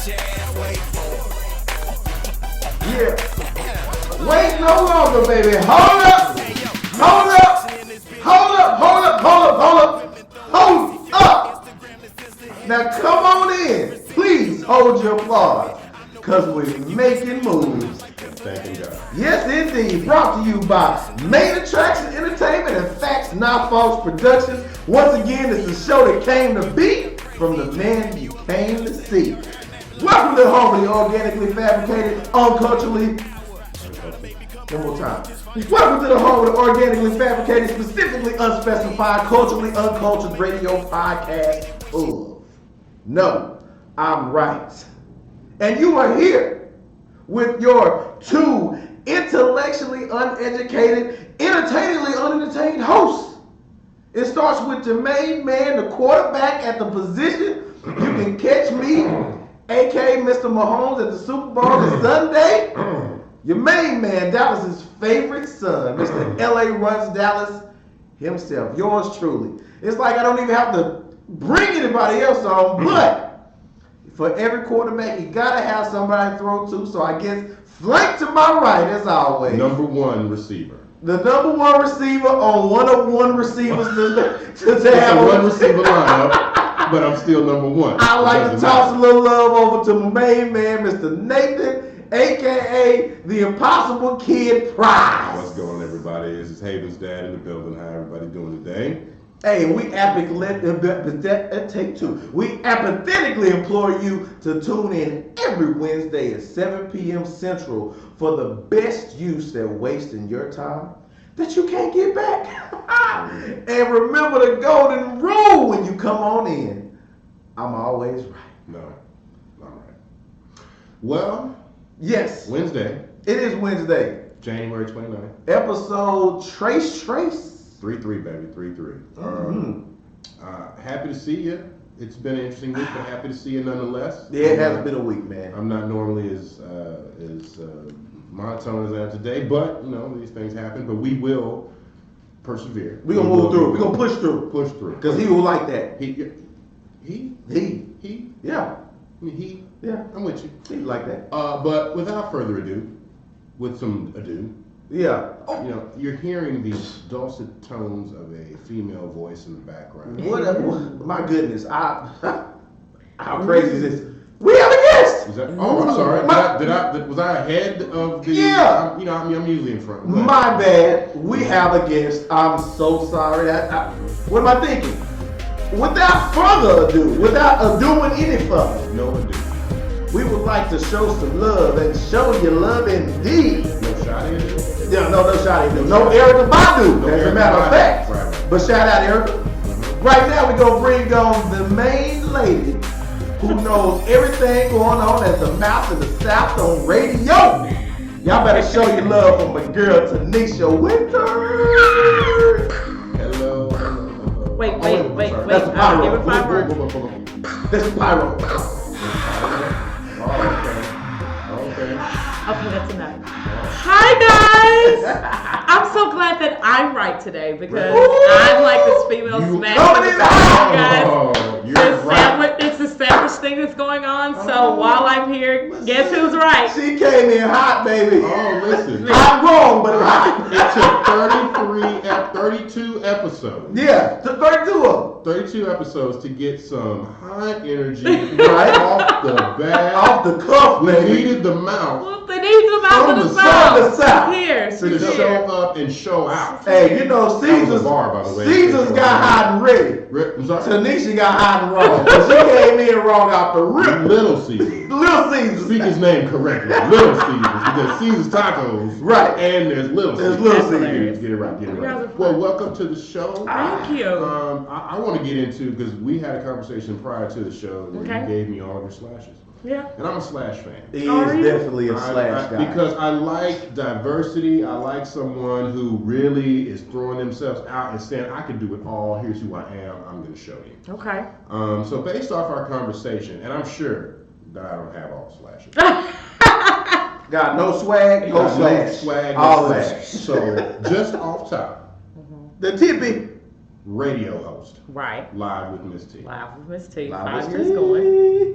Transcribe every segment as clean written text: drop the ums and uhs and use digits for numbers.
Yeah. Wait no longer, baby. Hold up. Hold up. Hold up. Hold up. Hold up. Hold up. Hold up. Now come on in. Please hold your applause. Because we're making moves. Thank you, God. Yes, indeed. Brought to you by Main Attraction Entertainment and Facts Not False Productions. Once again, it's the show that came to be from the man you came to see. Welcome to the home of the organically fabricated, unculturally. One more time. Welcome to the home of the organically fabricated, specifically unspecified, culturally uncultured radio podcast of No, I'm Right. And you are here with your two intellectually uneducated, entertainingly unentertained hosts. It starts with your main man, the quarterback at the position. You can catch me, aka Mr. Mahomes, at the Super Bowl this Sunday. Your main man, Dallas's favorite son, Mr. LA Runs Dallas himself. Yours truly. It's like I don't even have to bring anybody else on, but for every quarterback, you gotta have somebody to throw to. So I guess flank to my right as always. Number one receiver. The number one receiver on 101 receivers to It's have a one receiver lineup, but I'm still number one. I like to toss a little love over to my main man, Mr. Nathan, aka the Impossible Kid Prize. What's going on, everybody? This is Haven's dad in the building. How everybody doing today? Hey, we apathetically implore you to tune in every Wednesday at 7 p.m. Central for the best use at wasting your time that you can't get back. And remember the golden rule when you come on in. I'm always right. No, not right. Well, yes. Wednesday. It is Wednesday. January 29th. Episode Trace. 3-3, baby, 3-3. Happy to see you. It's been an interesting week, but happy to see you nonetheless. Yeah, it has been a week, man. I'm not normally as monotone as I am today, but you know these things happen. But we will persevere. We're gonna move through. We're gonna push through. Push through. Because he will like that. He. Yeah. Yeah. I'm with you. He like that. But without further ado, Yeah. You know, you're hearing the dulcet tones of a female voice in the background. My goodness. How crazy is this? We have a guest! I'm sorry. Was I ahead of the... Yeah. I'm usually in front. My bad. We have a guest. I'm so sorry. What am I thinking? Without further ado, without doing any further. No ado. We would like to show some love and show you love indeed. No shot in it? Yeah, no shot in it. No Erica Badu, as a matter of fact. Right. But shout out Erica. Right now we're going to bring on the main lady who knows everything going on at the mouth of the South on radio. Y'all better show your love for my girl Tonesha Winter. Hello. Wait. That's a pyro. Give it 5 words. That's a pyro. Okay, that's enough. Hi guys! I'm so glad that I'm right today because I'm like this female smash. It's established thing that's going on. So while I'm here, guess who's right? She came in hot, baby. Oh, listen. I'm wrong, but right. It took 32 episodes. Yeah, 32 of them. 32 episodes to get some high energy right off the bat. Off the cuff, we baby. needed the mouth. Well, they need the mouth of the south. Here, to show up and show out. Hey, you know, Caesar's got hot and ready. Tonesha got hot and wrong. She came in wrong out the rip. Little Caesar. Little Caesar. Speak his name correctly. Little Caesar. Because Caesar's tacos. Right. And there's Little Caesar. There's Little Caesar. Get it right. Well, welcome to the show. Thank you. I want to get into, because we had a conversation prior to the show where you gave me all of your slashes. Yeah. And I'm a slash fan. He is definitely a slash guy. Because I like diversity. I like someone who really is throwing themselves out and saying, I can do it all. Here's who I am. I'm going to show you. Okay. So based off our conversation, and I'm sure that I don't have all the slashes. Got no swag, no slash. Swag, all no that. So just off top, the tippy radio host. Right. Live with Miss T. Live with Miss T. Live 5 with years T. going.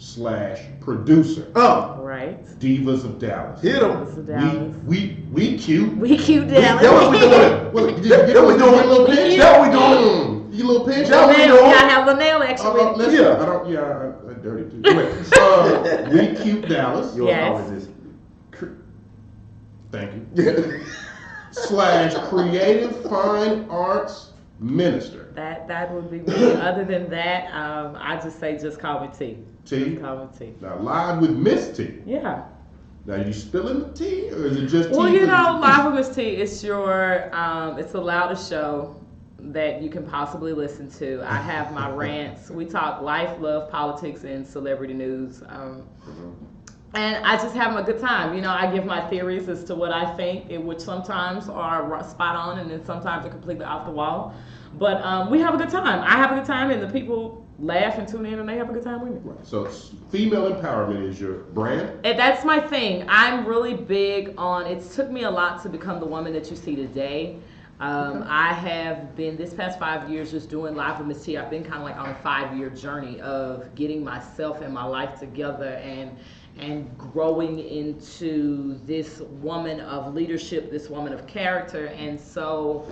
/ producer. Right. Divas of Dallas. Hit 'em. This is Dallas. We cute. We cute Dallas. That what we doing. What, did you get That we doing. a little pinch? That what we doing. You little pinch? That what we Nail, doing. you gotta have the nail action with it. Listen, Yeah. I don't. Yeah, I'm dirty too. Wait, we cute Dallas. Yours Yes. always is. Thank you. / creative fine arts minister. That would be me. Other than that, I just say just call me T. T. Just call me T. Now live with Miss T. Yeah. Now you spilling the tea or is it just tea? Well, you know, Live with Miss T, it's your, it's the loudest show that you can possibly listen to. I have my rants. We talk life, love, politics, and celebrity news. And I just have a good time. You know, I give my theories as to what I think, which sometimes are spot on and then sometimes are completely off the wall. But we have a good time. I have a good time and the people laugh and tune in and they have a good time with me. Right. So female empowerment is your brand? And that's my thing. I'm really big on, it's took me a lot to become the woman that you see today. I have been, this past 5 years, just doing Live with Miss T. I've been kind of like on a 5-year journey of getting myself and my life together and growing into this woman of leadership, this woman of character. And so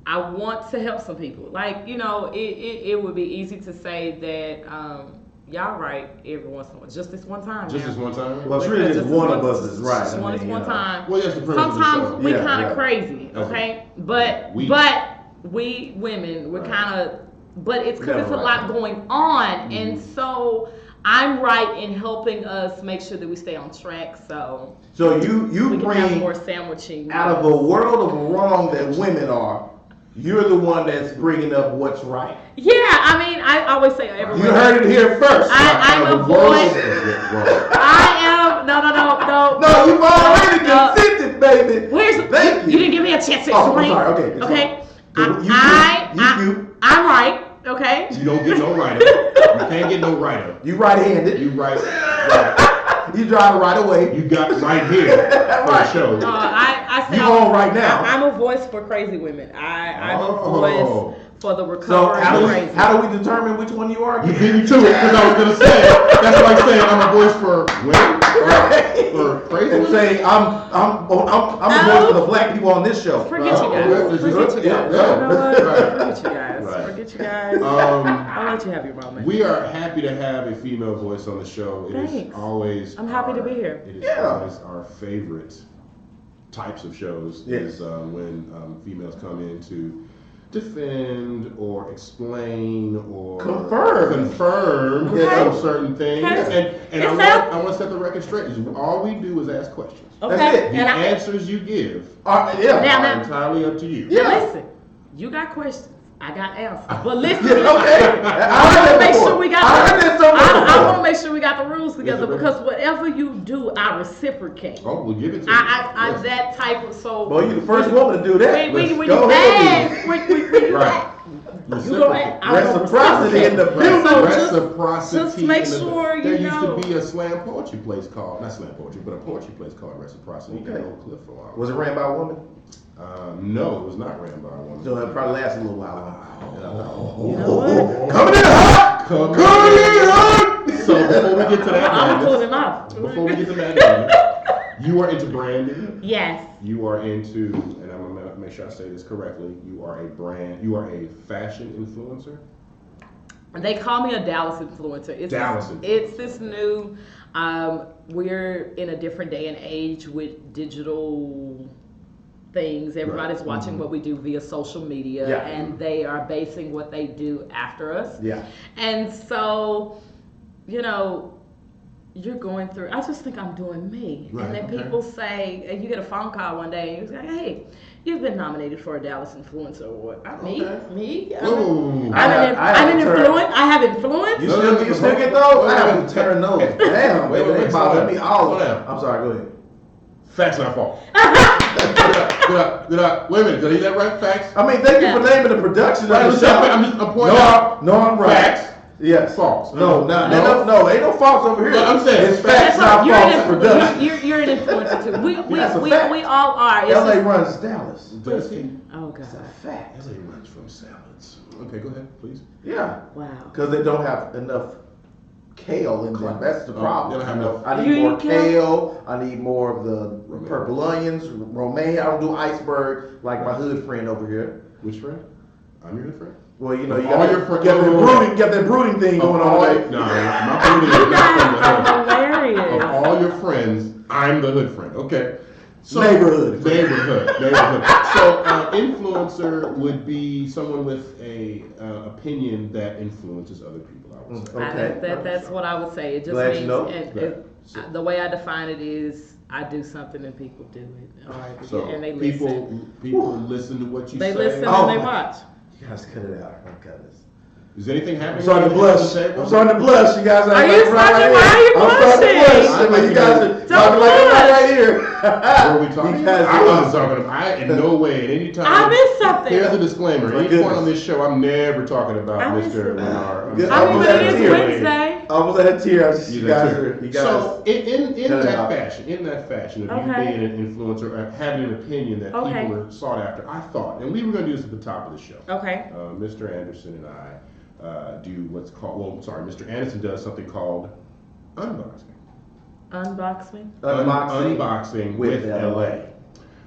I want to help some people. Like, you know, it would be easy to say that y'all right every once in a while. Just this one time. Just now. this one time? Well, it's really just one of us is right. Just I one mean, is one you know. time. Well, that's the premise of the Sometimes show. we Yeah, kind of yeah. crazy, okay? But We women, we're Right. kind of, but it's because Never it's a right. lot going on, and so I'm right in helping us make sure that we stay on track. So So we you can have bring more sandwiching. out of a world of wrong that women are, you're the one that's bringing up what's right. Yeah, I mean, I always say everyone. You heard it here first. I'm Out a of the world voice. of what's wrong. I am. No. No, you've already No. consented, baby. Where's Thank you didn't give me a chance to Oh, I'm explain. sorry. Okay. that's Okay. fine. I'm right. Okay. You don't get no writer. You can't get no writer. You right-handed. You right. You drive right away. You got right here for the Right. show. I say You on right now. I'm a voice for crazy women. I'm Oh. a voice for the So recovering crazy. how do we determine which one you are? You beat me to it because I was gonna say that's like saying I'm a voice for women or for crazy. And say I'm the voice for the black people on this show. Forget you guys. okay. Forget you guys. Yeah. You know what? Right. Forget you guys. Right. Forget you guys. I'll let you have your moment. We are happy to have a female voice on the show. It is Thanks. always. I'm happy to be here. It is Yeah. always our favorite types of shows. Yes. Is when females come in to defend or explain or confirm Okay. some certain things. Okay. And It's I want to set the record straight. All we do is ask questions. Okay. That's it. The And I answers you give Yeah. Now- are entirely up to you. Yeah. listen. You got questions. I got answers. But listen. Yeah, okay. I want to make sure we got. I heard that somewhere I before. want to make sure we got the rules together Yes, because whatever you do, I reciprocate. Oh, we'll give it to you. I'm Yes. that type of so. Well, you're the first woman to do that. When Let's you go ahead. bang, when you Right. you go ahead. I will Reciprocity in the reciprocate. building. So just Reciprocity. make in the- sure you There know. used to be a slam poetry place called, not slam poetry, but a poetry place called Reciprocity Okay. in Oak Cliff for a while. Was it ran by a woman? No, it was not ran by a woman. So it probably lasted a little while. You know what? Coming in hot! Coming in hot! So before we get to that, I'm pulling madness, him off. before we get to that, madness, you are into branding. Yes. You are into, and I'm gonna make sure I say this correctly. You are a fashion influencer. They call me a Dallas influencer. Dallas influencer. It's this new. We're in a different day and age with digital things. Everybody's watching what we do via social media, Yeah. and they are basing what they do after us. Yeah. And so, you know, you're going through. I just think I'm doing me, Right, and then okay. people say, and you get a phone call one day, and you say, "Hey, you've been nominated for a Dallas Influencer Award." Okay. Me? Whoa. I have a turn. I have influence. You still get those? I have to turn those. Damn, Wait, baby, wait, they bother me all slow the down. time. I'm sorry, go ahead. Facts not false. Good up. Wait a minute, did I hear that right? Facts? I mean, thank you for naming the production Right, of the show. I'm pointing out. No, I'm right. Facts. Yes. False. No, ain't no false over here. Well, I'm saying it's facts, not false production. You're an influencer too. That's a fact. We all are. It's LA just- runs Dallas. Does he? oh God. It's a fact. LA runs from salads. Okay, go ahead, please. Yeah. Wow. Because they don't have enough kale in them. That's the problem. They don't have enough. I You need more eat kale? kale. I need more of the purple onions, romaine. I don't do iceberg like my hood friend over here. Which friend? I'm your good friend. Well, you know, Of you all got, your friends. got that brooding thing going all, on. no, my brooding is not from the hood. Hilarious. Of all your friends, I'm the hood friend. Okay. So, Neighborhood. So, influencer would be someone with a opinion that influences other people. I would say. Okay. That's what I would say. It just Glad you means know. the way I define it is I do something and people do it. All right. So and they people listen. listen to what you They say. listen Oh. and they watch. You guys cut it out. Oh, goodness. Is anything happening? I'm starting to blush. I'm I'm starting to blush. You guys Are you starting? Why are you I'm starting to blushing? blush. I mean, you guys are Don't talking like I'm not right here. What are we talking about? I wasn't talking about. I in no way at any time. I missed something. Here's a disclaimer. My Any goodness. point on this show, I'm never talking about I missed Mr. it. Leonard. Good. I mean, almost but had it a is tear. Wednesday. I almost had a tear. You guys So in cut it that out. fashion of you Okay. being an influencer, having an opinion that Okay. people are sought after, I thought, and we were going to do this at the top of the show. Okay. Mr. Anderson and I do what's called. Well, sorry, Mr. Anderson does something called unboxing. Unbox me. Unboxing with LA.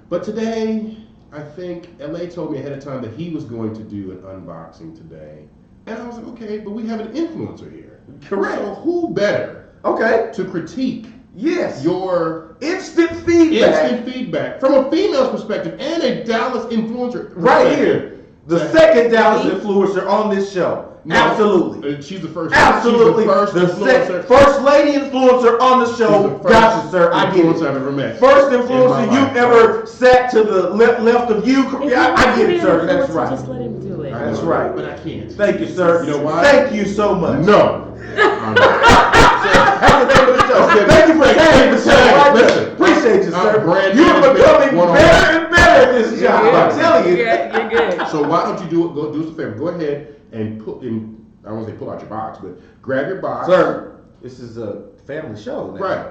But today, I think LA told me ahead of time that he was going to do an unboxing today. And I was like, okay, but we have an influencer here. Correct. So who better Okay. to critique Yes. your Instant feedback. instant feedback from a female's perspective and a Dallas influencer Right perspective? here. The That- second Dallas influencer on this show. No, Absolutely. She's the first. Absolutely. She's the first influencer. first lady influencer on the She's show. the first Gotcha, sir. I get influencer it. I've ever met. First in my influencer life. you've ever sat to the left of you. If Yeah, you I want get to be it, an sir. That's influencer, right. Just let him do it. I That's know, right. But I can't. Thank you, sir. You know why? Thank you so much. No. That's the name of the show. Thank you for saying the show. Right there. Listen, Appreciate you, sir. brand You're management becoming 101. better and better at this job. Yeah. I'm telling you. You're good. So why don't you do us a favor? Go ahead and put in. I don't want to say pull out your box, but grab your box. Sir, this is a family show. Now. Right.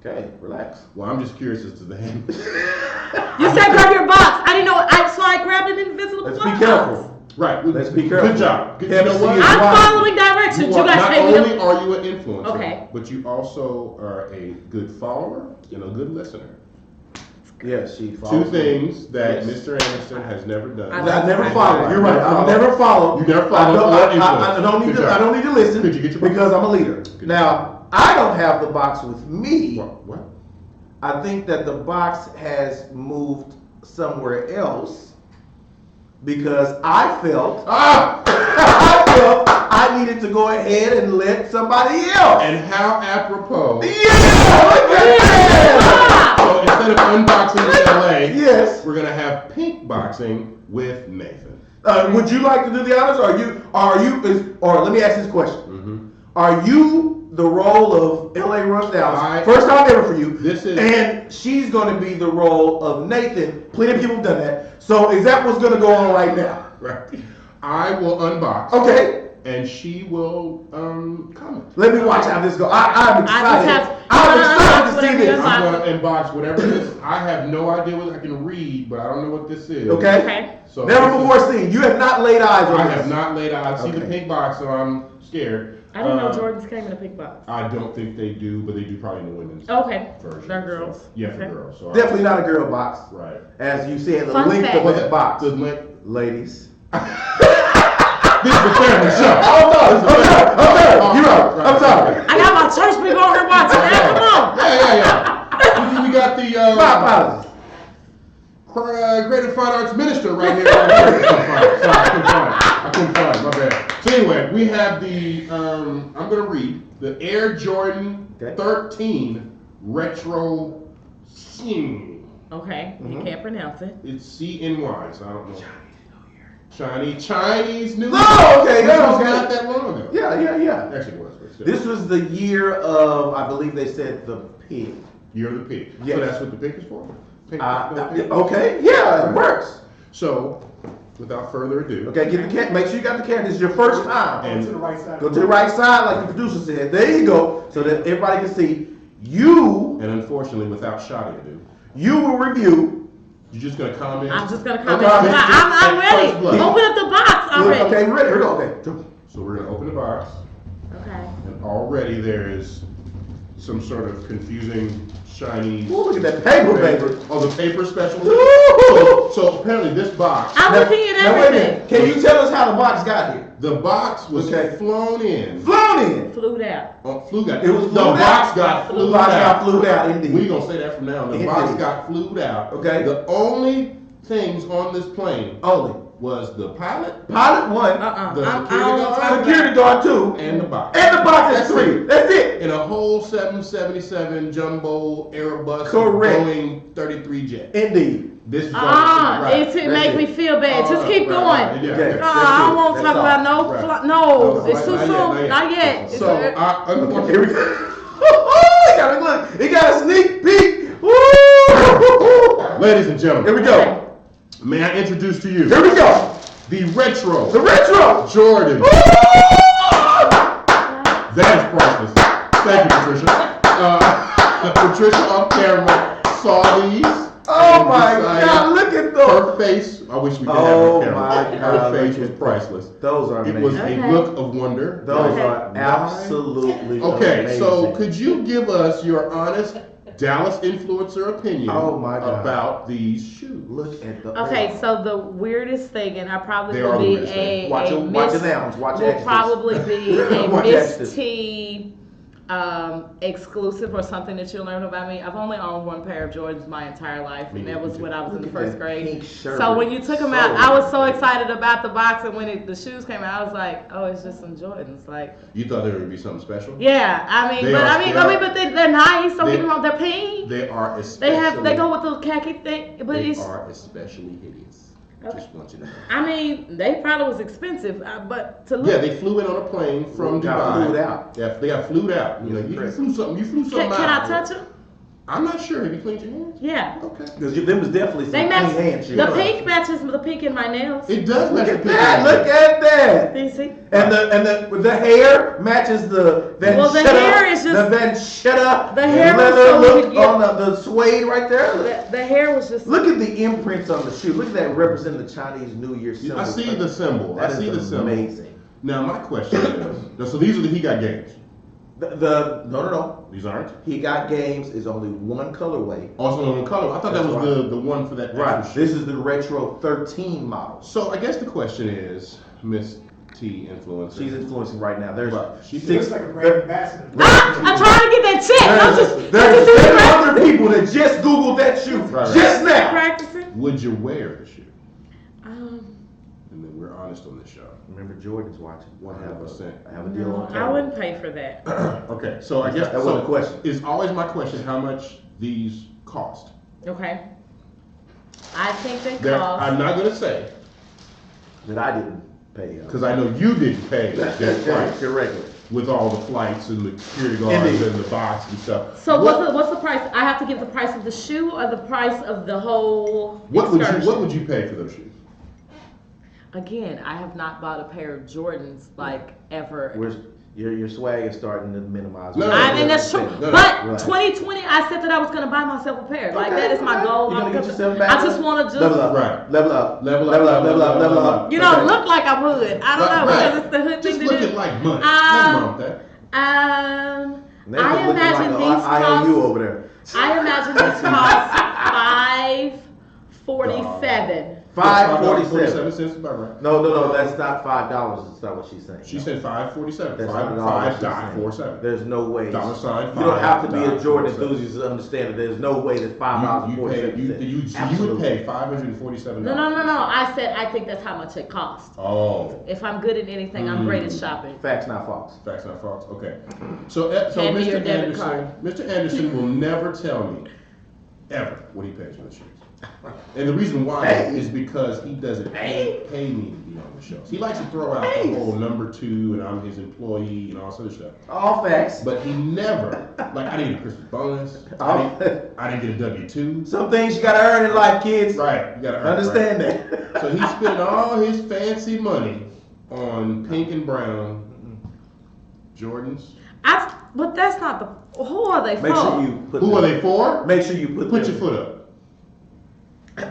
Okay, relax. Well, I'm just curious as to the hand. You said grab your box. I didn't know. So I grabbed an invisible Let's box. be careful. Right. Let's be careful. Good job. Good, you Can't know see what? it. I'm following directions. You guys not pay me only to. are you an influencer, Okay. but you also are a good follower and a good listener. Yes, she Two follows. things that Yes. Mr. Anderson has never done. I never I follow. You're right. I Never never follow. You never I follow don't, or I influence. don't need Good to. job. I don't need to listen Could you get your box? because I'm a leader. Good Now I don't have the box with me. What? I think that the box has moved somewhere else because I felt I needed to go ahead and let somebody else. And how apropos. Yeah, look at that. So instead of unboxing with LA, Yes. we're gonna have pink boxing with Nathan. Would you like to do the honors? Or let me ask this question. Mm-hmm. Are you the role of LA Runs Dallas? First time ever for you. This is- and she's going to be the role of Nathan. Plenty of people have done that. So is that what's going to go on right now? Right. I will unbox. Okay. And she will comment. Let me watch how this goes. I'm excited. I'm I'm excited to see this. I'm gonna unbox whatever it is. I have no idea what I can read, but I don't know what this is. Okay. Okay. So Never this before seen. You have not laid eyes on I this. have not laid out. I see the Okay. pink box, so I'm scared. I didn't know Jordans came in a pink box. I don't think they do, but they do probably in the women's Okay. version. They're girls. So, yeah, for Okay. girls. So Definitely not a girl box. Right. As you said, the Fun length fact. of that box. The link. Ladies. This is a family show. I'm sorry. You're right. Right. I'm sorry. I got my church people over here watching. Man, come on. Yeah. We got the My apologies. Great and Fine Arts Minister right here. I couldn't find it. My bad. So anyway, we have the, I'm going to read, the Air Jordan 13 Retro Sing. Okay. You can't pronounce it. It's CNY, so I don't know. Chinese New Year. Oh, okay. This Yeah, was okay. not that long ago. Yeah. Actually, it was. But still. This was the year of, I believe they said, the pig. Year of the Pig. Yes. So that's what the pig is for? Pig, pig? Okay, yeah, it works. So, without further ado. Okay, get the make sure you got the camera. This is your first time. And to the right side. Go to the right side, like the producer said. There you go, so that everybody can see. You unfortunately, without shoddy ado, will review. you're just going to comment? I'm just gonna comment. Okay. I'm ready. First blood. Open up the box. I'm ready. Okay, ready. Here we go. Okay. So we're going to open the box. Okay. And already there is some sort of confusing Chinese. Ooh, look at that paper, baby. Oh, the paper specialty. Ooh. So apparently this box. I'm looking at Now, wait a everything. minute. Can you tell us how the box got here? The box was flown in. Flown in. Flew out. Flew out. It was the flew out. box got The flew box out. got flew out, indeed. We gonna say that from now on. The box Indeed. got flew out. Okay. The only things on this plane Only. was the pilot, Pilot one. the I don't security know. guard, Security guard two. and the box. And the box is That's three. it. That's it. In a whole 777 jumbo Airbus Correct. Boeing 33 jet. Indeed. This is right. It That's make it. me feel bad. Oh, Just keep right, going. right, yeah, Okay. okay. I don't want to That's talk all. about no. Right. No, No, it's too not soon. yet. Not yet. So Here we go. He got a look. He got a sneak peek. Woo! ladies and gentlemen, Here we go. may I introduce to you Here we go. the retro The retro. Jordan. Woo! That is priceless. Thank you, Patricia. Patricia on camera saw these. Oh and my decided God! Look at those. Her face, I wish we could Oh have her my camera. God, Her face look was at priceless. Those are It amazing. was Okay. a look of wonder. Those Okay. are absolutely Okay, amazing. so could you give us your honest Dallas influencer opinion Oh my God. about these shoes? Look at the. Okay, so the weirdest thing, and I probably They will are the be weirdest thing. Watch your Miss, nouns. Watch your will extras. probably be a Watch Miss extras. T exclusive or something that you'll learn about me. I've only owned one pair of Jordans my entire life, and that was when I was in Look the at first that grade. pink shirt. So when you took them So out, I was so pretty. excited about the box, and when the shoes came out, I was like, oh, it's just some Jordans. Like, You thought there would be something special? yeah, I mean, They but are- I mean, they are- but they're nice. Don't they- get me wrong, they're pink. They are especially. They go with the khaki thing, but They it's. are especially hideous. Okay. Just want you to know. I mean, they probably was expensive, but to look. Yeah, they flew in on a plane from Got Dubai. flew out. Yeah, they got flew out. You know, you flew something. You flew something Can I out. touch them? I'm not sure. Have you cleaned your hands? Yeah. Okay. Because them was definitely some They match. clean hand shoes. The pink matches the pink in my nails. It does Look match the at picture. that! Look at that! Do you see? And the hair matches the Van Well, the Shut hair Up, is just- the Van Shut Up The hair was leather so look you get- on the suede right there. The hair was just. Look at the imprints on the shoe. Look at that representing the Chinese New Year symbol. I see the symbol. That I see is the symbol. amazing. Now my question is, so these are the He Got Games. No. These aren't. He Got Games is only one colorway. Also on the color. I thought that That's was the one for that. Right. extra This shoe. is the Retro 13 model. So I guess the question is, Miss T influencer. She's influencing right now. There's Right. She six. Looks like a brand ambassador. I'm trying to get that check. I'm just There's just 700 people that just Googled that shoe Right. just now. practicing. Would you wear the shoe? Um, And then we're honest on this show. Remember, Jordan's watching. 100%. I have a deal no, on I camera. wouldn't pay for that. Okay, so I guess That wasn't a question. Is always my question how much these cost. Okay. I think they There, cost. I'm not gonna say That I didn't pay. because I know you didn't pay that price Correctly. with all the flights and the security guards Indeed. and the box and stuff. So what's the price? I have to give the price of the shoe or the price of the whole What excursion? would you pay for those shoes? Again, I have not bought a pair of Jordans like ever. Your swag is starting to minimize. No, I mean that's true, no, but relax. 2020, I said that I was gonna buy myself a pair. Like Okay, that is my okay. goal. You're gonna get I'm yourself back I up? just want to Level just, up. Right. Level up. Level up, Level up. level Level up, up. Level level up. up. you know, Okay. look like I would. I don't know Right. because it's the hood Just thing to looking do. like money. Nothing wrong with that. Nathan's I looking imagine like these an IOU cost. over there. I imagine these cost $5.47. $5.47 about right. No, that's not $5. It's not what she's saying. She said $5.47. That's not what she's saying. $5.47. There's no way. Dollar sign. You don't have to be a Jordan $5.47. enthusiast to understand that there's no way that $5 You would pay $547. No. I said I think that's how much it costs. Oh. If I'm good at anything, I'm great at shopping. Facts, not false. Facts, not false. Okay. So Hand me your Mr. debit Anderson, card. Mr. Anderson will never tell me ever what he pays for the shoes. And the reason why is because he doesn't pay me to be on the shows. He likes to throw out the whole number 2 and I'm his employee and all this other stuff. All facts. But he never, like I didn't get a Christmas bonus. I didn't get a W-2. Some things you gotta earn in life, kids. Right. You gotta earn it, Understand right? that. So he spent all his fancy money on pink and brown Jordans. But that's not the. Who are they for? Make sure you put. Who are they for? Make sure you put. Put them- your foot up. The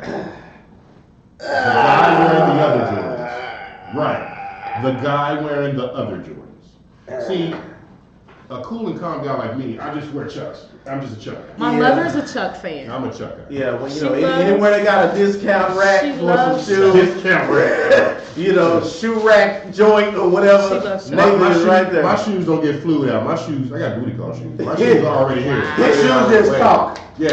guy wearing the other Jordans. Right. The guy wearing the other Jordans. See, a cool and calm guy like me, I just wear Chucks. I'm just a Chuck. My mother's a Chuck fan. I'm a Chuck guy. Yeah, well, anywhere they got a discount rack for some shoes. Discount rack. Shoe rack joint or whatever. My right there. My shoes don't get fluid out. My shoes, I got booty call shoes. My shoes are already here. His shoes just talk. Yeah,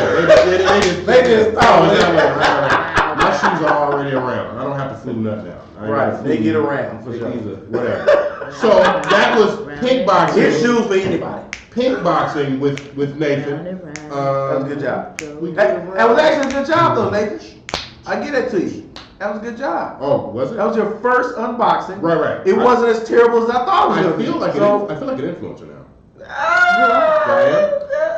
they just talk. Right. My shoes are already around. I don't have to flew nothing out. Right, they get around for sure. Whatever. So that was pink boxing. His shoes for anybody. Pink boxing with Nathan. That was a good job. That was actually a good job though, Nathan. I get it to you. That was a good job. Oh, was it? That was your first unboxing. Right. It wasn't as terrible as I thought it was going to be. I feel like an influencer now.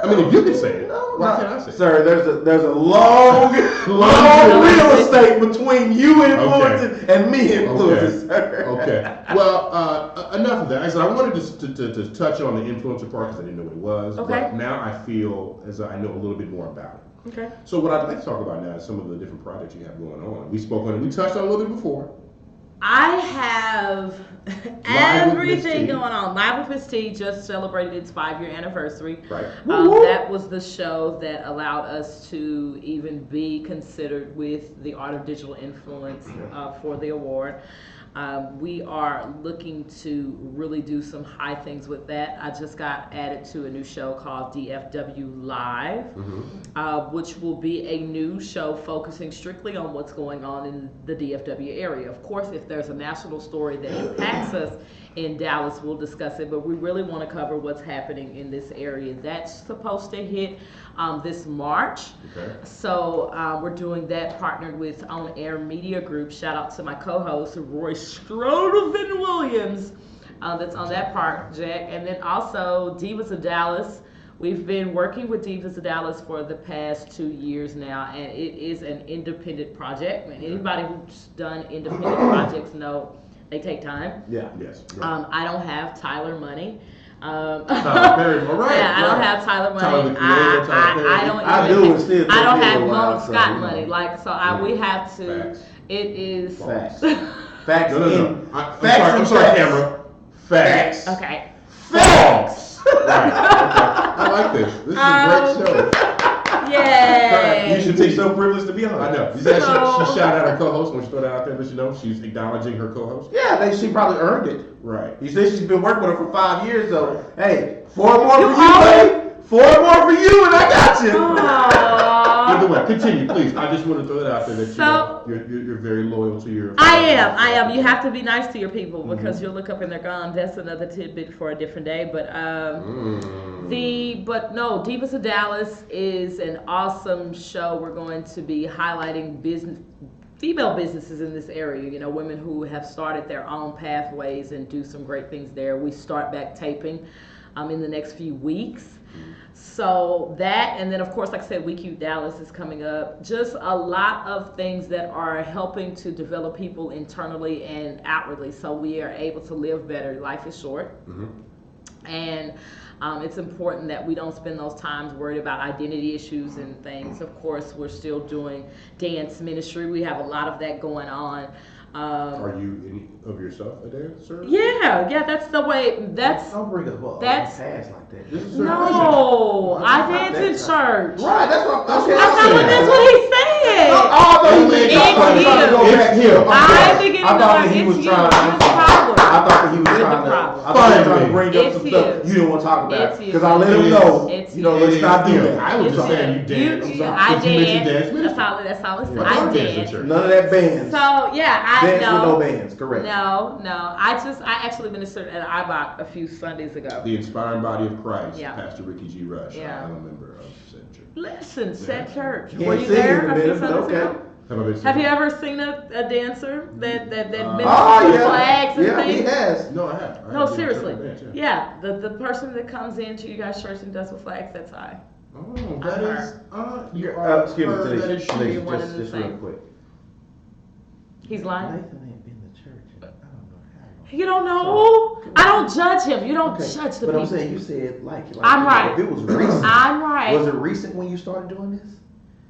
I mean, if you can say it, why can't I say it? Sir, there's a long real estate between you influencing and me influencing, sir. Okay. Well, enough of that. I said I wanted to touch on the influencer part because I didn't know what it was. Okay. But now I feel as I know a little bit more about it. Okay. So what I'd like to talk about now is some of the different projects you have going on. We spoke on it. We touched on it a little bit before. I have everything going on. Live with Miss T just celebrated its 5-year anniversary. Right. That was the show that allowed us to even be considered with the Art of Digital Influence for the award. We are looking to really do some high things with that. I just got added to a new show called DFW Live, which will be a new show focusing strictly on what's going on in the DFW area. Of course, if there's a national story that impacts us in Dallas, we'll discuss it, but we really want to cover what's happening in this area. That's supposed to hit this March. Okay. So we're doing that partnered with On Air Media Group. Shout out to my co-host, Roy Strodovan Williams, that's on that project. And then also Divas of Dallas. We've been working with Divas of Dallas for the past 2 years now, and it is an independent project. And anybody who's done independent projects know they take time. Yeah. Yes. I don't have Tyler money. Tyler Perry, all right. Yeah, I don't have Tyler money. I don't have Mo Scott money. Like, so we have to. Facts. It is Facts. Facts. No. I'm sorry, camera. Facts. Okay. Facts. Right. Okay. I like this. This is a great show. Yay! You should be so privileged to be on. I know. She shouted at her co-host when she threw that out there, but you know she's acknowledging her co-host. Yeah, she probably earned it. Right. You say she's been working with her for 5 years, so hey, 4 more for you, baby. 4 more for you, and I got you. Either way, continue, please. I just want to throw that out there that you're very loyal to your. I am. You have to be nice to your people because you'll look up and they're gone. That's another tidbit for a different day. But Divas of Dallas is an awesome show. We're going to be highlighting female businesses in this area. You know, women who have started their own pathways and do some great things there. We start back taping in the next few weeks. So that, and then of course, like I said, We Cute Dallas is coming up. Just a lot of things that are helping to develop people internally and outwardly so we are able to live better. Life is short. And it's important that we don't spend those times worried about identity issues and things. Of course, we're still doing dance ministry. We have a lot of that going on. Are you any of yourself a dancer? Yeah, that's the way. Don't bring us up. That's past like that. No, I dance in church. Right, that's what I'm saying. That's what he said. It's him. I think it's I thought he was trying to bring up some stuff you didn't want to talk about. Because I let him know, let's not do that. I was just saying you dance. I dance. That's all it's I dance. None of that bands. So, yeah, dance with no bands, correct. No. I actually ministered at IBOC a few Sundays ago. The Inspiring Body of Christ, Yeah. Pastor Ricky G. Rush. Yeah. I'm a member of said church. Listen, said church. Can't Were you sing there in a a few minute, but Sundays okay. ago? Have you ever seen a dancer that ministers flags and yeah, things? he has. No, I have. No, seriously. Yeah, the person that comes into you guys' church and does with flags, that's I. Oh, that is. Excuse me, that is she. Just real quick. He's lying. Nathan ain't been to church. I don't know how. You don't know? I don't judge him. You don't judge the people. But I'm saying you said like I'm right. If it was recent. I'm right. Was it recent when you started doing this?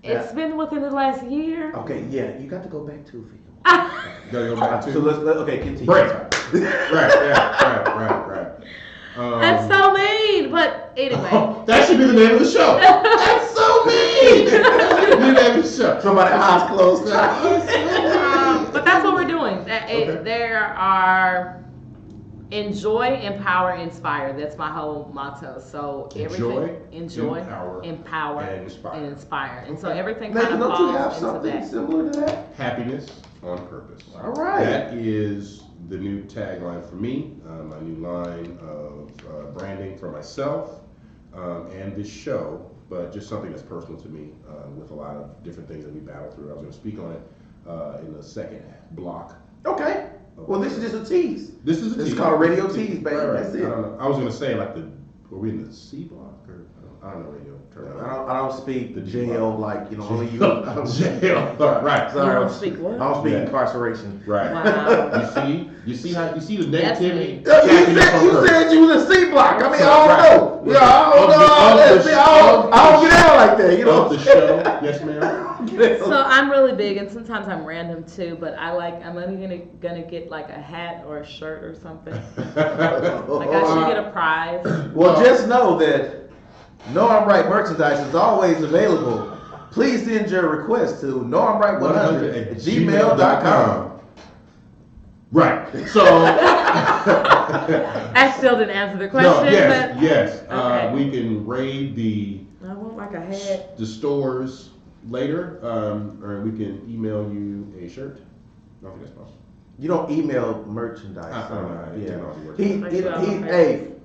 It's been within the last year. Okay, yeah, you got to go back to it. Gotta go back to. So let's continue. Right. Right. That's so mean. But anyway. That should be the name of the show. That's so mean. That should be the name of the show. Somebody eyes closed. But that's what we're doing. Okay. There are enjoy, empower, inspire. That's my whole motto. So everything enjoy, empower, and inspire. And so everything kind of don't you have falls into something that. similar to that? Happiness on purpose. All right. That is the new tagline for me, my new line of branding for myself and this show, but just something that's personal to me with a lot of different things that we battle through. I was going to speak on it in the second block. Okay. Well, this is just a tease. This is a tease. It's called a radio tease, baby. Right. That's it. I don't know. I was going to say, like, were we in the C block? Or I don't know radio term. I don't speak The jail like, only you. Jail. Right. You don't speak what? I don't speak incarceration. Right. Wow. You see the That's negativity. You said you was a C block. I mean, I don't know. Yeah, I don't know. I don't get out like that. You know. Of the show. Yes, ma'am. So I'm really big, and sometimes I'm random too. But I'm only gonna get like a hat or a shirt or something. Like I should get a prize. Well, just know that No I'm Right merchandise is always available. Please send your request to noamright100@gmail.com. Right. So. I still didn't answer the question. Yes. Okay. We can raid I want like a hat. the stores later, or we can email you a shirt. I don't think that's possible. You don't email merchandise. Yeah.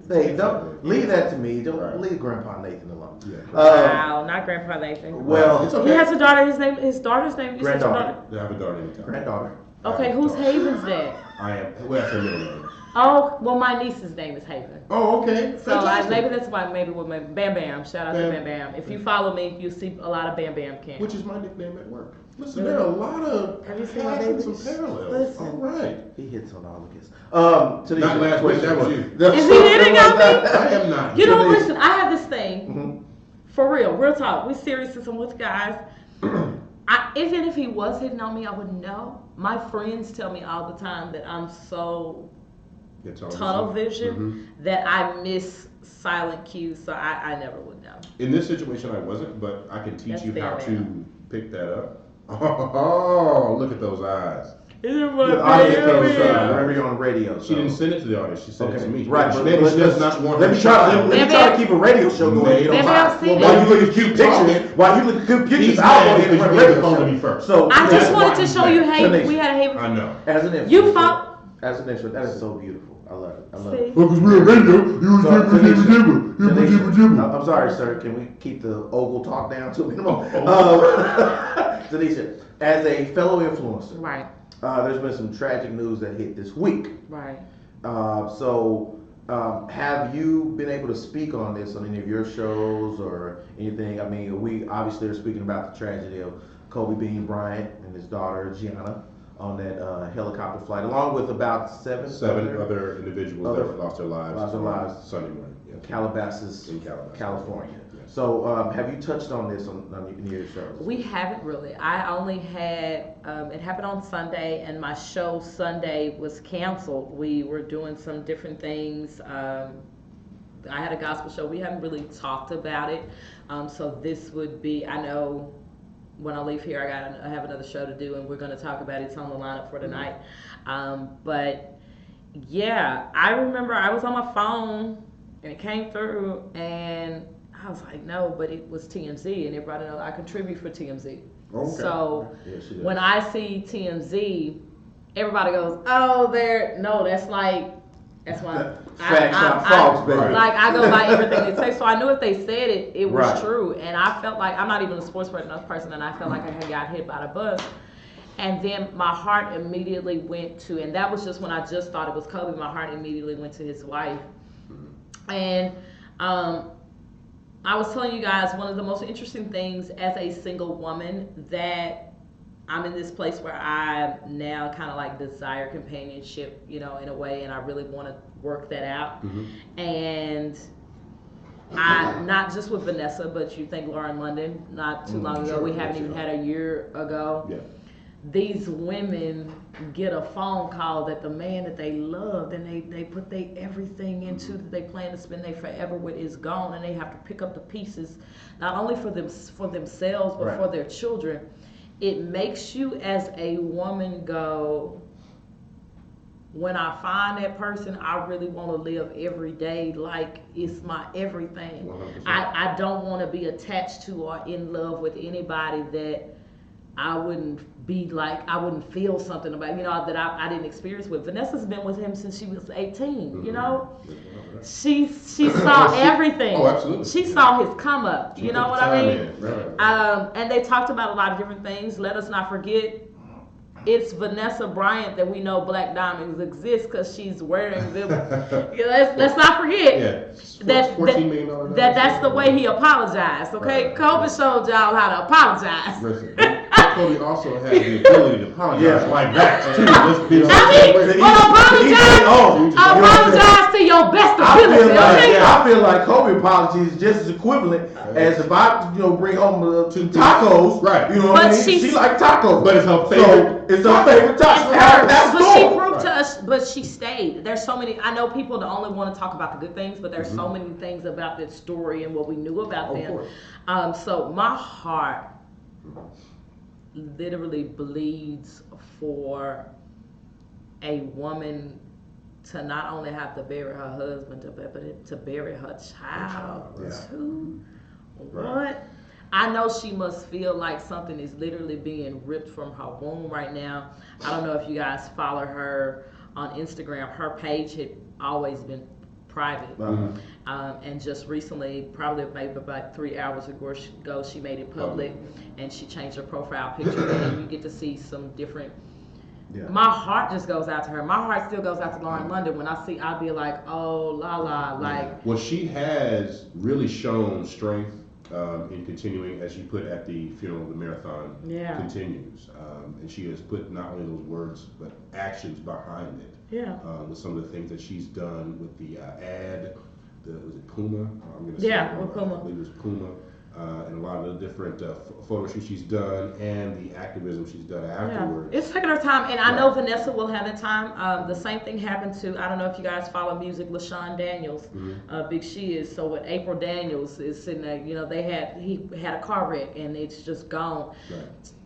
Hey, don't leave that to me. Don't leave Grandpa Nathan alone. Yeah. Wow, not Grandpa Nathan. Well, it's okay. He has a daughter. His daughter's name. You said your Granddaughter. daughter? I have a daughter anytime. Granddaughter. Okay, who's Haven's dad? I am. Well, that's her middle name. Oh, well, my niece's name is Haven. Oh, okay. So Fantastic. maybe that's why. Maybe with my Bam Bam. Shout out to Bam Bam. If you follow me, you see a lot of Bam Bam camp. Which is my nickname at work. Listen, there are a lot of Have you seen my paths and baby? some parallels. Listen. All right. He hits on all of his. Not last week. That was you. Is he hitting on me? I am not. You know, listen, I have this thing. Mhm. For real talk. We serious as I'm with guys. Even if he was hitting on me, I wouldn't know. My friends tell me all the time that I'm so tunnel vision that I miss silent cues, so I never would know. In this situation, I wasn't, but I can teach That's you how Bam to Bam. pick that up. Oh, look at those eyes. The audience knows, wherever you're on the radio. She didn't send it to the audience. She sent it to me. Right, but Maybe she does not want let her me try child. to keep a radio show going. Maybe You don't I've mind. seen While it. you look at cute pictures, He's I'll mad go ahead and because run a you gave radio the phone to show. me first. So I That's just why wanted to he's show you mad. Haven. We had a Haven. I know. As an influencer. You fought. As an influencer, that is so beautiful. I love it. I love See? it. Because we're a radio. You was Tanisha, I'm sorry, sir. Can we keep the ogle talk down to a minimum? Tanisha, as a fellow influencer, Right. There's been some tragic news that hit this week. Right. Have you been able to speak on this on any of your shows or anything? I mean, we obviously are speaking about the tragedy of Kobe Bryant and his daughter Gianna on that helicopter flight, along with about seven other individuals that lost their lives Sunday morning. Yeah. Calabasas, In Calabasas, California. Yes. So, have you touched on this on your shows? We haven't really. I only had, it happened on Sunday, and my show Sunday was canceled. We were doing some different things. I had a gospel show. We haven't really talked about it. So this would be, I know when I leave here, I have another show to do, and we're going to talk about it. It's on the lineup for tonight. But yeah, I remember I was on my phone, and it came through, and I was like, no, but it was TMZ, and everybody knows I contribute for TMZ. Okay. So Yeah, she does. when I see TMZ, everybody goes, oh, that's my Facts, not false, baby. like I go by everything they say. So I knew if they said it, it was Right. true. And I felt like I'm not even a sports person, and I felt like I had got hit by the bus. And then my heart immediately went to, and that was just when I just thought it was Kobe. My heart immediately went to his wife. And I was telling you guys, one of the most interesting things as a single woman, that I'm in this place where I now kind of like desire companionship, in a way, and I really want to work that out. And I, not just with Vanessa, but you think Lauren London, not too long ago, sure, we haven't sure. even had a year ago. Yeah. These women get a phone call that the man that they loved and they put their everything into, that they plan to spend their forever with, is gone, and they have to pick up the pieces, not only for themselves but for their children. It makes you as a woman go, when I find that person, I really want to live every day like it's my everything. 100%. I don't want to be attached to or in love with anybody that I wouldn't be like, I wouldn't feel something about, that I didn't experience with. Vanessa's been with him since she was 18, She saw everything. Oh, absolutely. She saw his come up, you know what I mean? Right. And they talked about a lot of different things. Let us not forget, it's Vanessa Bryant that we know Black Diamonds exists because she's wearing them. Let's not forget that's the way he apologized. Okay, Kobe showed y'all how to apologize. Listen, Kobe also has the ability to apologize like that too. Apologize to your best ability. I feel like Kobe apology is just as equivalent as if I bring home two tacos. Right. You know what I mean? She like tacos, but it's her favorite. It's her favorite taco. But she proved to us. But she stayed. There's so many. I know people that only want to talk about the good things, but there's so many things about this story and what we knew about them. So my heart literally bleeds for a woman to not only have to bury her husband, but to bury her child too. What? I know she must feel like something is literally being ripped from her womb right now. I don't know if you guys follow her on Instagram. Her page had always been private. And just recently, probably maybe about 3 hours ago, she made it public, and she changed her profile picture, and you get to see some different. My heart just goes out to her. My heart still goes out to Lauren London. When I'll be like, oh, like. Well, she has really shown strength in continuing, as she put at the funeral, the marathon continues. And she has put not only those words, but actions behind it. With some of the things that she's done with the ad, was it Puma? I'm going to say with Puma. I believe it was Puma. And a lot of the different photo shoots she's done and the activism she's done afterwards. It's taking her time, and I know Vanessa will have the time. The same thing happened to, I don't know if you guys follow music, LaShawn Daniels, Big She is. So with April Daniels is sitting there, he had a car wreck and it's just gone.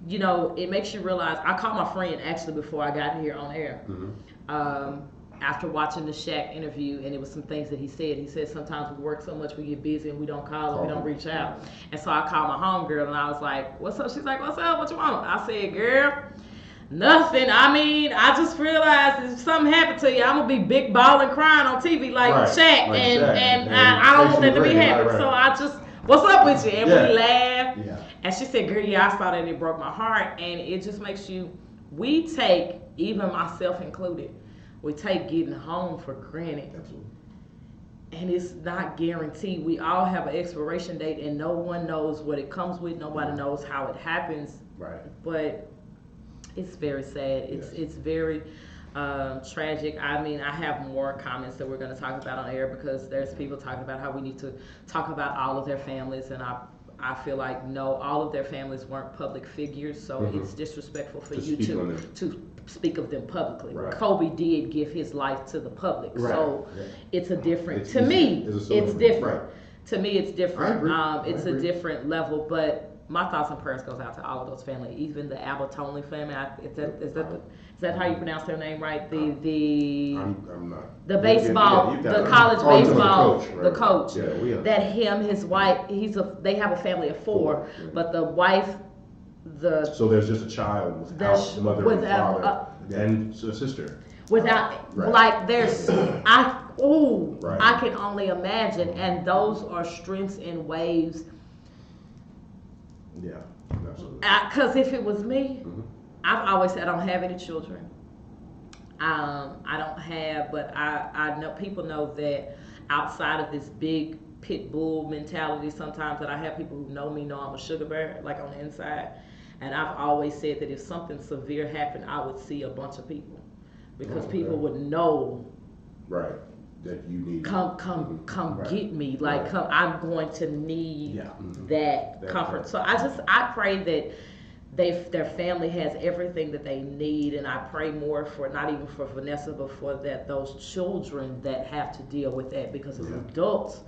It makes you realize, I called my friend actually before I got here on air. After watching the Shaq interview, and it was some things that he said. He said sometimes we work so much, we get busy and we don't call and we don't reach out. And so I called my homegirl and I was like, what's up? She's like, what's up? What you want? I said, girl, nothing. I mean, I just realized if something happened to you, I'm going to be big balling crying on TV like Shaq. And I don't want that to be happening. So I just, what's up with you? And we laughed. And she said, girl, I saw that and it broke my heart. And it just makes we take, even myself included, we take getting home for granted. Absolutely. And it's not guaranteed. We all have an expiration date and no one knows what it comes with. Nobody knows how it happens. Right. But it's very sad. It's very tragic. I mean, I have more comments that we're going to talk about on air because there's people talking about how we need to talk about all of their families, and I feel like no, all of their families weren't public figures, so it's disrespectful for you to speak of them publicly. Kobe did give his life to the public, so it's a different. To me, it's different. To me, it's different. It's a different level, but my thoughts and prayers goes out to all of those families, even the Abertonley family. Is that how you pronounce their name right? I'm not. The baseball, the college baseball, the coach. Yeah, that his wife. They have a family of four, but the wife, So there's just a child without mother and father and a sister. Without like there's I can only imagine, and those are strengths and waves. Yeah, absolutely. Because if it was me, I've always said I don't have any children. I don't have, but I know people know that outside of this big pit bull mentality, sometimes that I have people who know me know I'm a sugar bear, like on the inside. And I've always said that if something severe happened, I would see a bunch of people because people would know. Right. That you need. Come get me. Like, I'm going to need that comfort. So I pray that their family has everything that they need, and I pray more for, not even for Vanessa, but for those children that have to deal with that, because as adults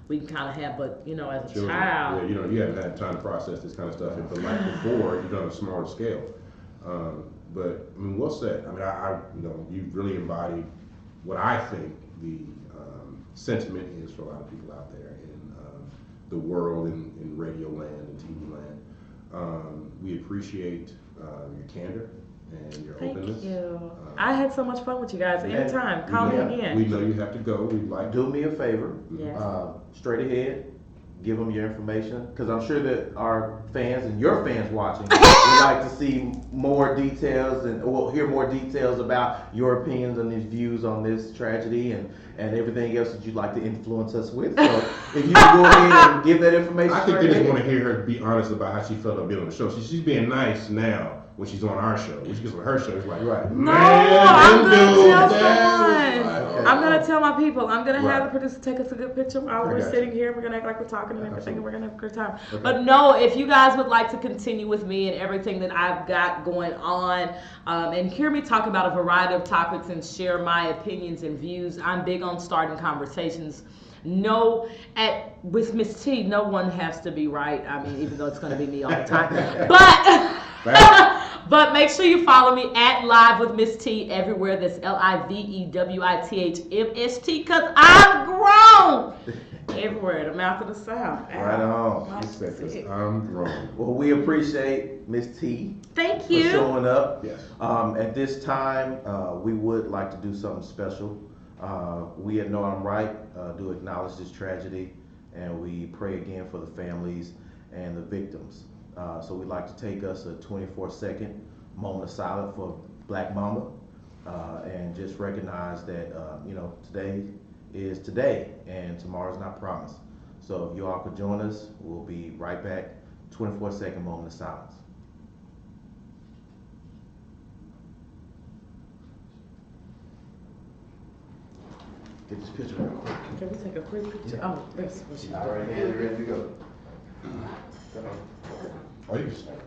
we can kind of have, but as a Children, child, you haven't had time to process this kind of stuff. But like before, you've done a smaller scale. But I mean, well said. I mean, I you really embodied what I think the sentiment is for a lot of people out there in the world, in radio land and TV land. We appreciate your candor and your openness. Thank you. I had so much fun with you guys. Anytime, call me again. We know you have to go. We'd like Do me a favor. Yes. Straight ahead. Give them your information, because I'm sure that our fans and your fans watching would like to see more details and hear more details about your opinions and these views on this tragedy and everything else that you'd like to influence us with. So if you can go ahead and give that information. I think they just want to hear her be honest about how she felt about being on the show. She's being nice now when she's on our show. When she gets on her show, it's like, right. No, I'm gonna tell someone. I'm gonna tell my people. I'm gonna have Right. the producer take us a good picture while I we're got sitting you. here. We're gonna act like we're talking and everything, and we're gonna have a good time. Okay. But no, if you guys would like to continue with me and everything that I've got going on, and hear me talk about a variety of topics and share my opinions and views, I'm big on starting conversations. With Miss T, no one has to be right. I mean, even though it's gonna be me all the time, but. But make sure you follow me at Live with Miss T everywhere. That's LIVEWITHMST, because I'm grown. Everywhere, the mouth of the South. Right on. She said, 'cause I'm grown. Well, we appreciate Miss T Thank for you. showing up. Yes. At this time, we would like to do something special. We at Know I'm Right do acknowledge this tragedy, and we pray again for the families and the victims. So we'd like to take us a 24-second moment of silence for Black Mama, and just recognize that today is today, and tomorrow's not promised. So if you all could join us, we'll be right back. 24-second moment of silence. Get this picture real quick. Can we take a quick picture? Oh, this was She's already ready to go. Oh, you can just have it.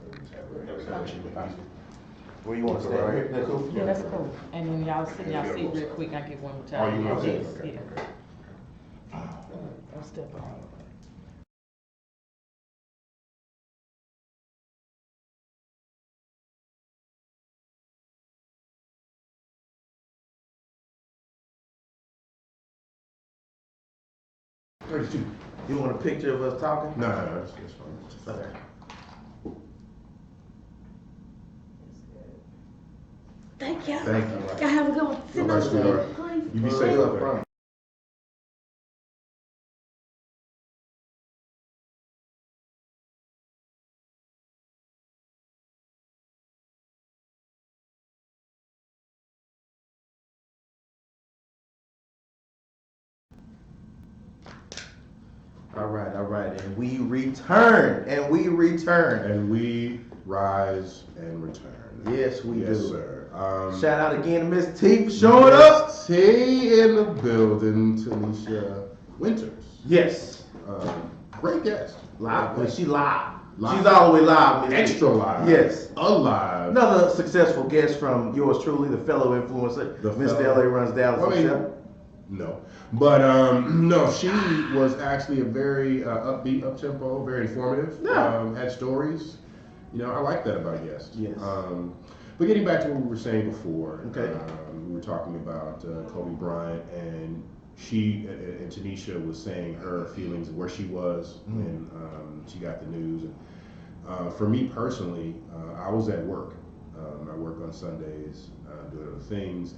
Where you want to stand? Right here? That cool? Yeah, that's cool. And then y'all sit in y'all seat real quick. I get one more time. Oh, you want to Yes, sit? Okay. yeah. Don't step on. You want a picture of us talking? No, it's fine. Okay. Thank you. Thank you. Y'all have a good one. Sit All down, right, sweetheart. please. You be safe up front. All right. And we return. And we rise and return. Yes, we Yes, do. sir. Shout out again to Miss T for showing up. T in the building, Tonesha Winters. Yes. Great guest. Live. Great guest. She live. Live. She's all the way live, Miss T. Extra live. Yes. Alive. Another successful guest from yours truly, the fellow influencer, The Mr. fellow. LA Runs Dallas. Well, I mean, himself. no. But no, she was actually a very upbeat, up-tempo, very informative. Yeah. Had stories. I like that about guests. Yes. But getting back to what we were saying before, Okay. we were talking about Kobe Bryant, and she and Tonesha was saying her feelings of where she was when she got the news. And for me personally, I was at work. I work on Sundays, doing other things,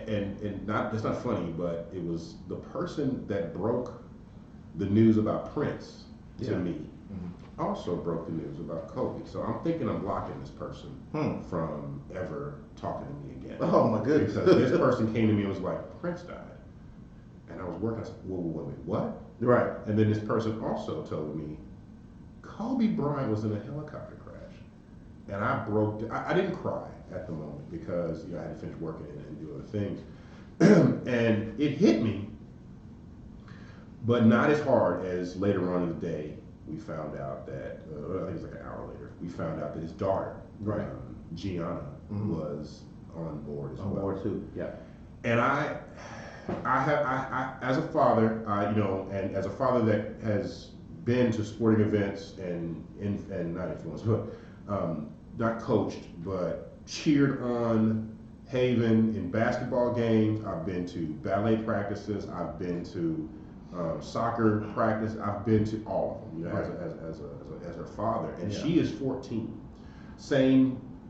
and not, it's not funny, but it was the person that broke the news about Prince to me also broke the news about Kobe. So I'm thinking I'm blocking this person from ever talking to me again. Oh my goodness. Because this person came to me and was like, Prince died. And I was working, I said, wait, what? Right. And then this person also told me, Kobe Bryant was in a helicopter crash. And I didn't cry at the moment because I had to finish working and do other things. And it hit me, but not as hard as later on in the day we found out that, I think it was like an hour later, we found out that his daughter, Gianna, was on board as well. On board too, yeah. And I as a father, and as a father that has been to sporting events and not influenced, but not coached, but cheered on Haven in basketball games. I've been to ballet practices. I've been to soccer practice. I've been to all of them. As her father, and she is 14,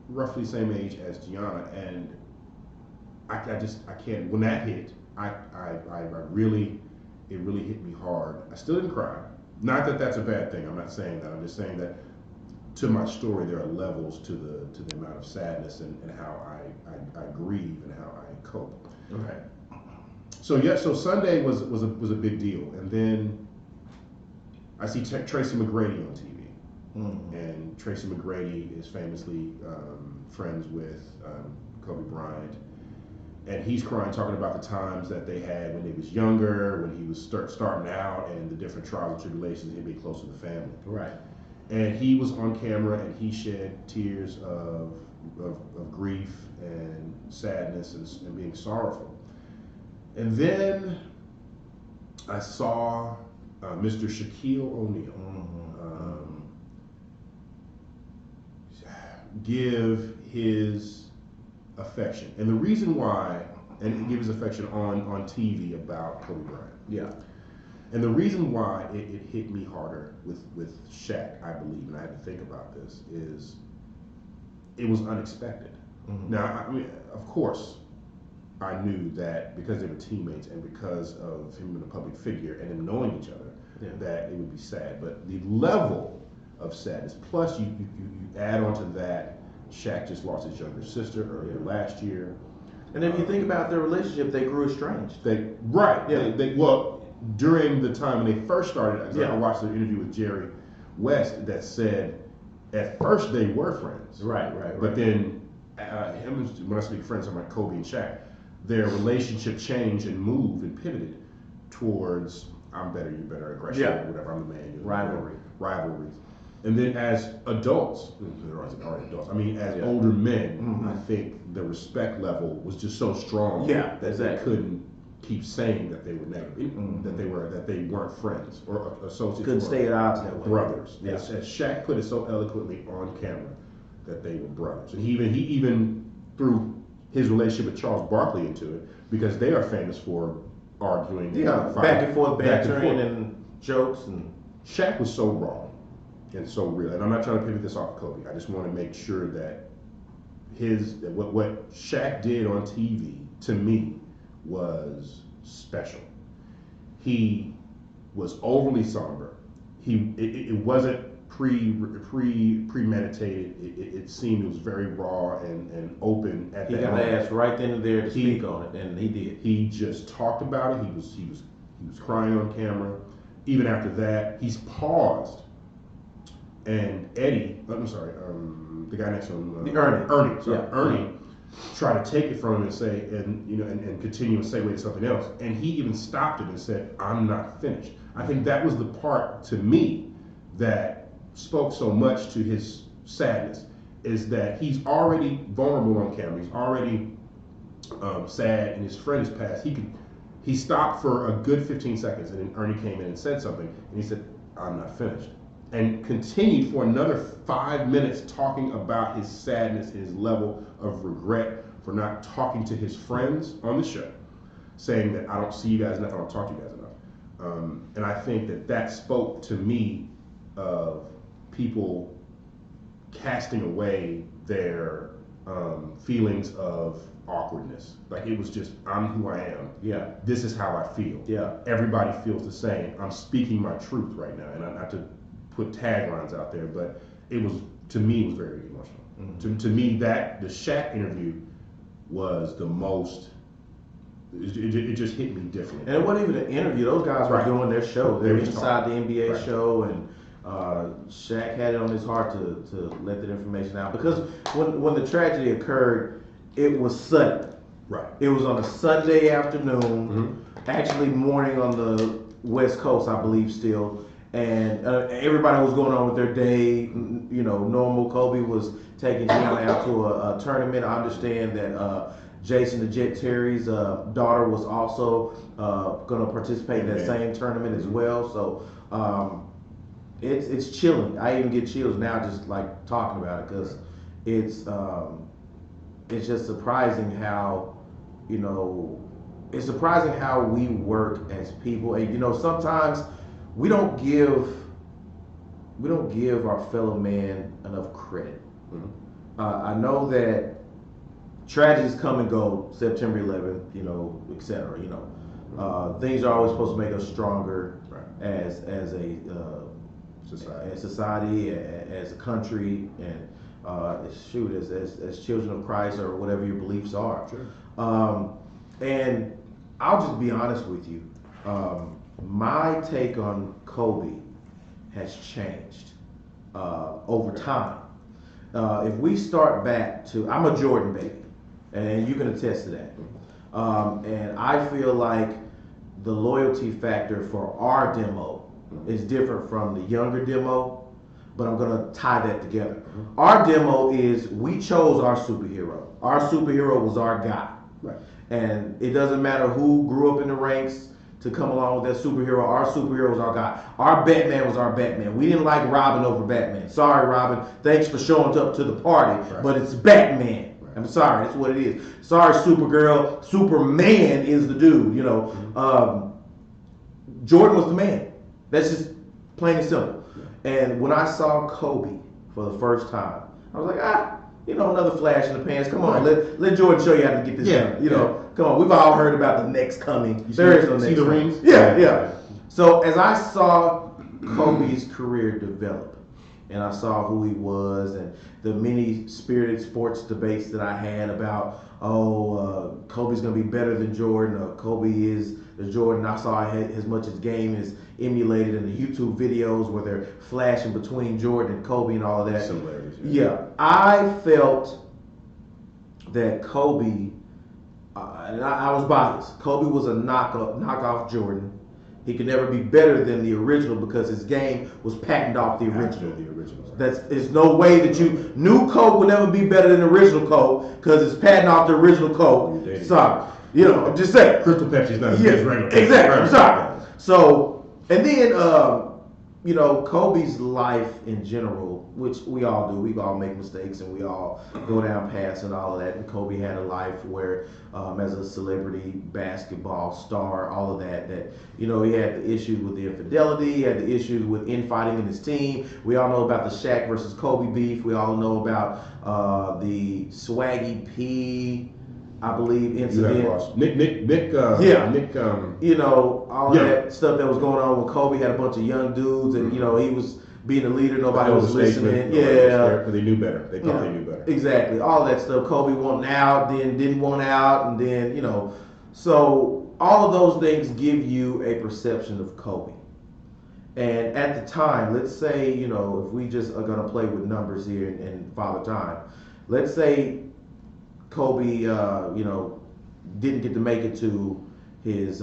roughly same age as Gianna, and I can't. When that hit, it really hit me hard. I still didn't cry. Not that that's a bad thing. I'm not saying that. I'm just saying that to my story, there are levels to the amount of sadness and how I grieve and how I cope. Okay. So Sunday was a big deal, and then I see Tracy McGrady on TV, and Tracy McGrady is famously friends with Kobe Bryant. And he's crying, talking about the times that they had when he was younger, when he was starting out, and the different trials and tribulations, him being close to the family. Right. And he was on camera, and he shed tears of grief and sadness and being sorrowful. And then I saw Mr. Shaquille O'Neal give his affection, and the reason why, and give his affection on TV about Kobe Bryant. Yeah. And the reason why it hit me harder with Shaq, I believe, and I had to think about this, is it was unexpected. Now, I mean, of course, I knew that because they were teammates and because of him being a public figure and them knowing each other, that it would be sad. But the level of sadness, plus you add on to that, Shaq just lost his younger sister earlier last year. And if you think about their relationship, they grew estranged. Well, during the time when they first started, I watched an interview with Jerry West that said at first they were friends. Right. But then, when I speak friends, I'm like Kobe and Shaq, their relationship changed and moved and pivoted towards I'm better, you're better, aggression, whatever, I'm the man. Rivalries. And then as adults, they're already adults, I mean, as older men, I think the respect level was just so strong that they couldn't keep saying that they were negative, that they weren't friends or associates. Couldn't stay at odds that way. Brothers. As Shaq put it so eloquently on camera, that they were brothers. And he even threw his relationship with Charles Barkley into it, because they are famous for arguing. Back and forth, bantering and jokes. And Shaq was so raw and so real. And I'm not trying to pivot this off of Kobe. I just want to make sure that what Shaq did on TV, to me, was special. He was overly somber. It wasn't premeditated. It seemed it was very raw and open at that moment. He got the ass right then and there to speak on it, and he did. He just talked about it. He was crying on camera. Even after that, he's paused, and Eddie, the guy next to him, Ernie, tried to take it from him and say, and continue and segue to something else. And he even stopped it and said, "I'm not finished." I think that was the part, to me, that spoke so much to his sadness, is that he's already vulnerable on camera. He's already sad, and his friend has passed. He stopped for a good 15 seconds, and then Ernie came in and said something, and he said, "I'm not finished," and continued for another 5 minutes talking about his sadness, his level of regret for not talking to his friends on the show, saying that I don't see you guys enough, I don't talk to you guys enough. And I think that spoke to me of people casting away their feelings of awkwardness. Like, it was just, I'm who I am. Yeah. This is how I feel. Yeah. Everybody feels the same. I'm speaking my truth right now. And not to put taglines out there, but to me, it was very emotional. Mm-hmm. To me, the Shaq interview was the most, it just hit me differently. And it wasn't even an interview. Those guys were doing their show. They were inside the NBA show, and Shaq had it on his heart to let that information out. Because when the tragedy occurred, it was sudden. Right. It was on a Sunday afternoon, actually morning on the West Coast, I believe still. And everybody was going on with their day, normal. Kobe was taking Gianna out to a tournament. I understand that Jason the Jet Terry's daughter was also going to participate in that same tournament as well. So it's chilling. I even get chills now just like talking about it because it's just surprising how, it's surprising how we work as people. And sometimes we don't give our fellow man enough credit. I know that tragedies come and go, September 11th, etc. Things are always supposed to make us stronger as a society, as a country, and as children of Christ or whatever your beliefs are. Sure. And I'll just be honest with you. My take on Kobe has changed over time. If we start back to, I'm a Jordan baby, and you can attest to that. And I feel like the loyalty factor for our demo is different from the younger demo, but I'm going to tie that together. Our demo is we chose our superhero. Our superhero was our guy. Right. And it doesn't matter who grew up in the ranks to come along with that superhero. Our superhero was our guy. Our Batman was our Batman. We didn't like Robin over Batman. Sorry, Robin. Thanks for showing up to the party, but it's Batman. Right. I'm sorry. That's what it is. Sorry, Supergirl. Superman is the dude. Jordan was the man. That's just plain and simple. Yeah. And when I saw Kobe for the first time, I was like, another flash in the pants. Come on, let Jordan show you how to get this done. Come on. We've all heard about the next coming. There is no next the rings? Yeah. So as I saw Kobe's career develop, and I saw who he was, and the many spirited sports debates that I had about, Kobe's gonna be better than Jordan, or Kobe is the Jordan. I saw as much as game is emulated in the YouTube videos where they're flashing between Jordan and Kobe and all of that. Similarities. Yeah, I felt that Kobe, and I was biased. Kobe was a knockoff Jordan. He could never be better than the original because his game was patented off the original. There's no way that you new Coke will never be better than the original Coke because it's patented off the original Coke. Sorry, I'm just saying. Crystal Pepsi's not as good as regular. Exactly. I'm sorry. So, and then Kobe's life in general, which we all do. We all make mistakes and we all go down paths and all of that. And Kobe had a life where, as a celebrity basketball star, all of that, he had the issues with the infidelity, he had the issues with infighting in his team. We all know about the Shaq versus Kobe beef. We all know about the Swaggy P, I believe, incident. Nick. All of that stuff that was going on when Kobe had a bunch of young dudes, and he was being a leader. Nobody was listening. But they knew better. They thought they knew better. Exactly. All that stuff. Kobe wanted out, then didn't want out, and then So all of those things give you a perception of Kobe. And at the time, let's say if we just are gonna play with numbers here and Father Time, let's say Kobe, didn't get to make it to his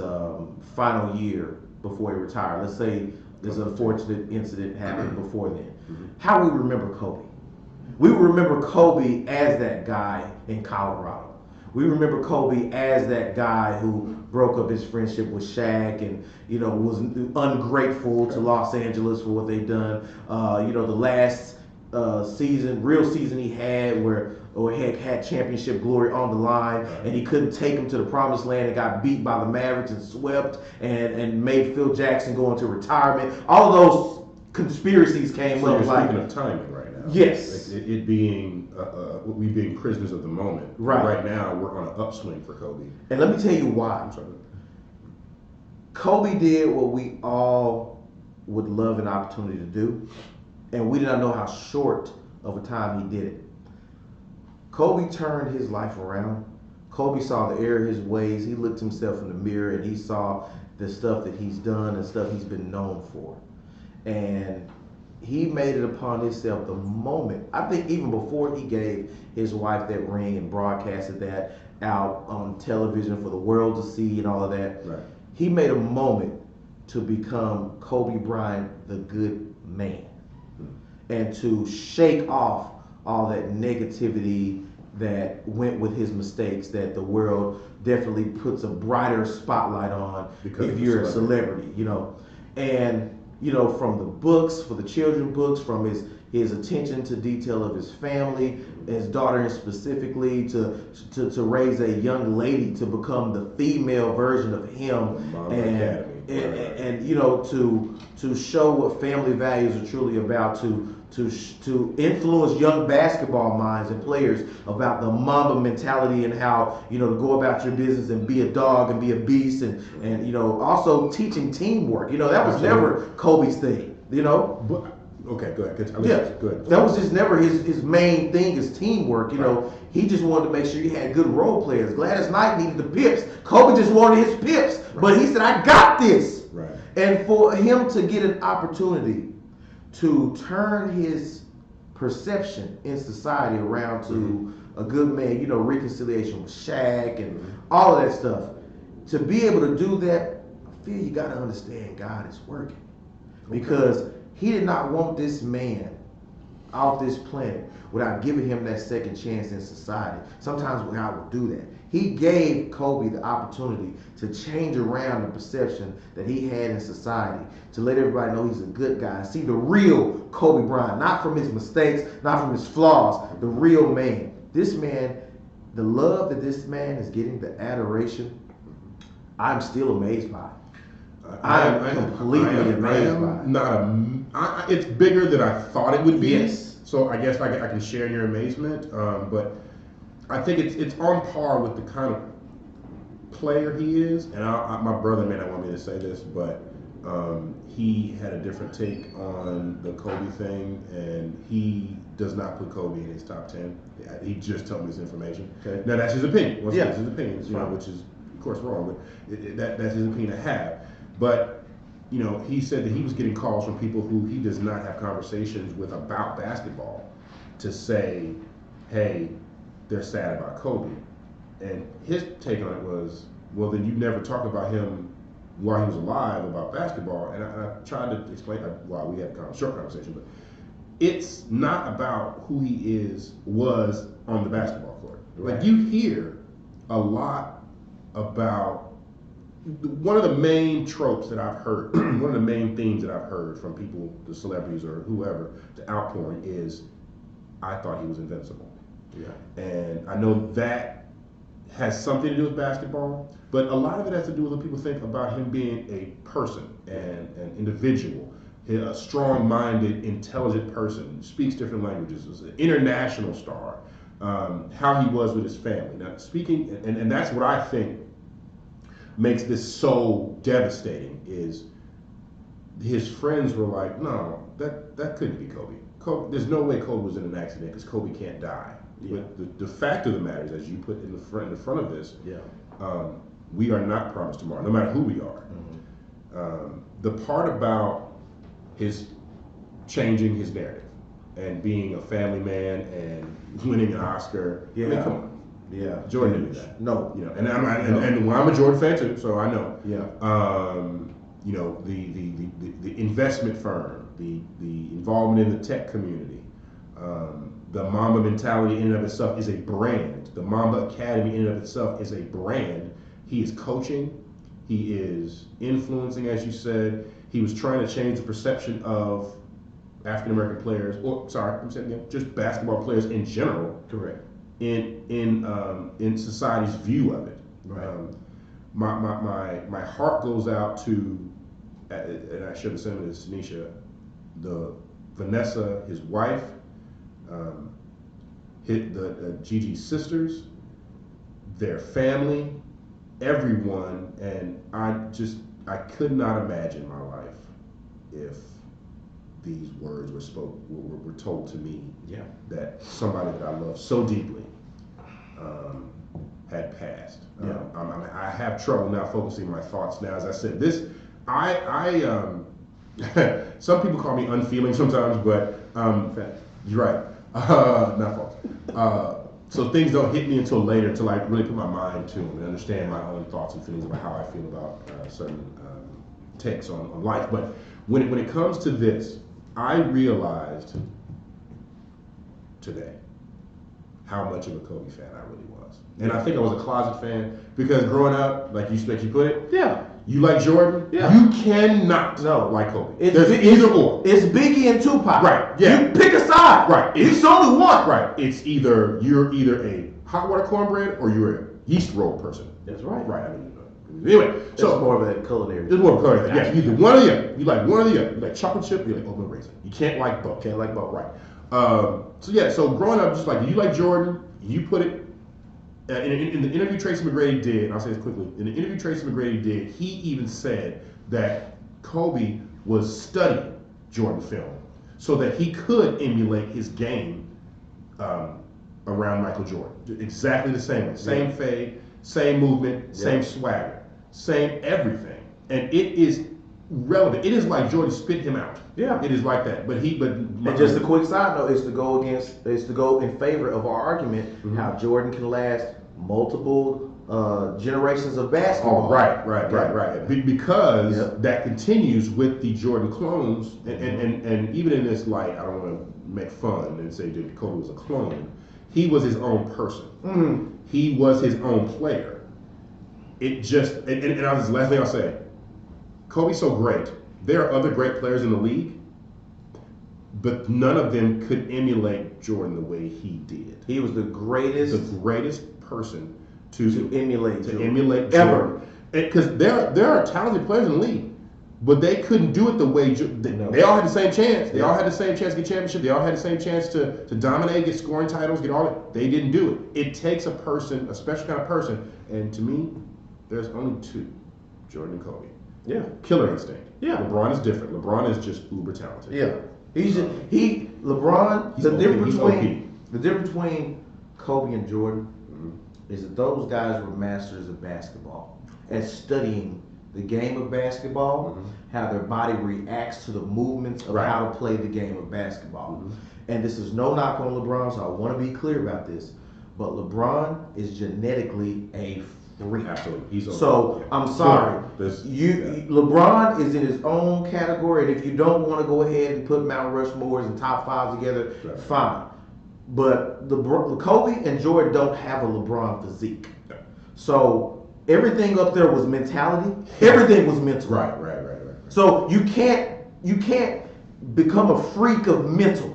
final year before he retired. Let's say this unfortunate incident happened before then. How we remember Kobe? We remember Kobe as that guy in Colorado. We remember Kobe as that guy who broke up his friendship with Shaq and was ungrateful to Los Angeles for what they've done. The last real season he had where he had championship glory on the line, and he couldn't take him to the promised land and got beat by the Mavericks and swept and made Phil Jackson go into retirement. All of those conspiracies came up. Speaking of timing right now. Yes. It being, we being prisoners of the moment. Right now, we're on an upswing for Kobe. And let me tell you why. I'm sorry. Kobe did what we all would love an opportunity to do, and we did not know how short of a time he did it. Kobe turned his life around. Kobe saw the error of his ways. He looked himself in the mirror and he saw the stuff that he's done and stuff he's been known for. And he made it upon himself the moment, I think even before he gave his wife that ring and broadcasted that out on television for the world to see and all of that, he made a moment to become Kobe Bryant, the good man, and to shake off all that negativity that went with his mistakes that the world definitely puts a brighter spotlight on Because if you're a celebrity, And, from the books, for the children books, from his attention to detail of his family, his daughter specifically, to raise a young lady to become the female version of him, and to show what family values are truly about, to influence young basketball minds and players about the Mamba mentality and how to go about your business and be a dog and be a beast, and also teaching teamwork. That was never Kobe's thing. But, okay, go ahead. Good. That was just never his main thing is teamwork. He just wanted to make sure he had good role players. Gladys Knight needed the pips. Kobe just wanted his pips, but he said, "I got this." Right. And for him to get an opportunity to turn his perception in society around to a good man, reconciliation with Shaq and all of that stuff, to be able to do that, I feel you got to understand God is working. Because he did not want this man off this planet without giving him that second chance in society. Sometimes God will do that. He gave Kobe the opportunity to change around the perception that he had in society, to let everybody know he's a good guy, see the real Kobe Bryant, not from his mistakes, not from his flaws, the real man. This man, the love that this man is getting, the adoration, I'm still amazed by. I'm completely amazed by it. It's bigger than I thought it would be. Yes. So I guess I can share in your amazement, but I think it's on par with the kind of player he is. And my brother may not want me to say this, but he had a different take on the Kobe thing, and he does not put Kobe in his top 10. He just told me this information. Okay. Now that's his opinion. That's his opinion, which is of course wrong, but that's his opinion to have. But he said that he was getting calls from people who he does not have conversations with about basketball to say, hey, they're sad about Kobe. And his take on it was, well, then you never talked about him while he was alive about basketball. And I tried to explain why we had a short conversation, but it's not about who he was on the basketball court. Right. Like you hear a lot about one of the main tropes that I've heard, one of the main themes that I've heard from people, the celebrities or whoever, the outpouring is, I thought he was invincible. Yeah. And I know that has something to do with basketball, but a lot of it has to do with what people think about him being a person and an individual, a strong-minded, intelligent person, speaks different languages, is an international star, how he was with his family. Now, speaking, and that's what I think makes this so devastating is his friends were like, no, that couldn't be Kobe. There's no way Kobe was in an accident because Kobe can't die. Yeah. But the fact of the matter is, as you put in the front of this, we are not promised tomorrow, no matter who we are. Mm-hmm. The part about his changing his narrative and being a family man and winning an Oscar, I mean, come on. Yeah, Jordan knew that. No, and I'm a Jordan fan too, so I know. Yeah. The investment firm, the involvement in the tech community, the Mamba mentality in and of itself is a brand. The Mamba Academy in and of itself is a brand. He is coaching. He is influencing, as you said. He was trying to change the perception of African American players, I'm saying again, just basketball players in general. Correct. In society's view of it. Right. My heart goes out to, and I should have sent it to Tonesha, Vanessa, his wife, Gigi's sisters, their family, everyone, and I could not imagine my life if these words were told to me, that somebody that I love so deeply had passed. I have trouble now focusing my thoughts now. As I said, some people call me unfeeling sometimes, but you're right, not false. So things don't hit me until later, until I really put my mind to them and understand my own thoughts and feelings about how I feel about certain takes on life. But when it comes to this, I realized today how much of a Kobe fan I really was. And I think I was a closet fan because growing up, like you put it, Yeah. you like Jordan, Yeah. you cannot like Kobe. There's either or. It's Biggie and Tupac. Right, yeah. You pick a side. Right. It's only one. Right. It's you're either a hot water cornbread or you're a yeast roll person. That's right. Right. I mean, anyway, So so more of a culinary. it's more of a culinary thing. Gotcha. Yeah, either one or the other. You like one or the other. You like chocolate chip, you like oatmeal raisin. You can't like both. Can't like both. Right. So growing up, just like you like Jordan, you put it in the interview Tracy McGrady did, and I'll say this quickly. In the interview Tracy McGrady did, he even said that Kobe was studying Jordan film so that he could emulate his game around Michael Jordan. Exactly the same way. Same fade, same movement, same swagger, same everything. And it is relevant. It is like Jordan spit him out. Yeah. It is like that. And just a quick side note is to go in favor of our argument how Jordan can last multiple generations of basketball. Oh, right. Because that continues with the Jordan clones, and even in this light, I don't want to make fun and say that Kobe was a clone. He was his own person. He was his own player. It just, and this last thing I'll say, Kobe's so great. There are other great players in the league, but none of them could emulate Jordan the way he did. He was the greatest person to emulate Jordan. Ever. Because there are talented players in the league, but they couldn't do it the way they all had the same chance. They all had the same chance to get championship. They all had the same chance to dominate, get scoring titles, get all that. They didn't do it. It takes a special kind of person. And to me, there's only two, Jordan and Kobe. Yeah. Killer instinct. Yeah. LeBron is different. LeBron is just uber talented. Yeah. LeBron, the difference between Kobe and Jordan is that those guys were masters of basketball and studying the game of basketball, how their body reacts to the movements of how to play the game of basketball. And this is no knock on LeBron, so I want to be clear about this. But LeBron is genetically a freak. Absolutely. I'm sorry. LeBron is in his own category, and if you don't want to go ahead and put Mount Rushmores and top fives together, fine. But Kobe and Jordan don't have a LeBron physique. So everything up there was mentality. Everything was mental. Right. So you can't become a freak of mental.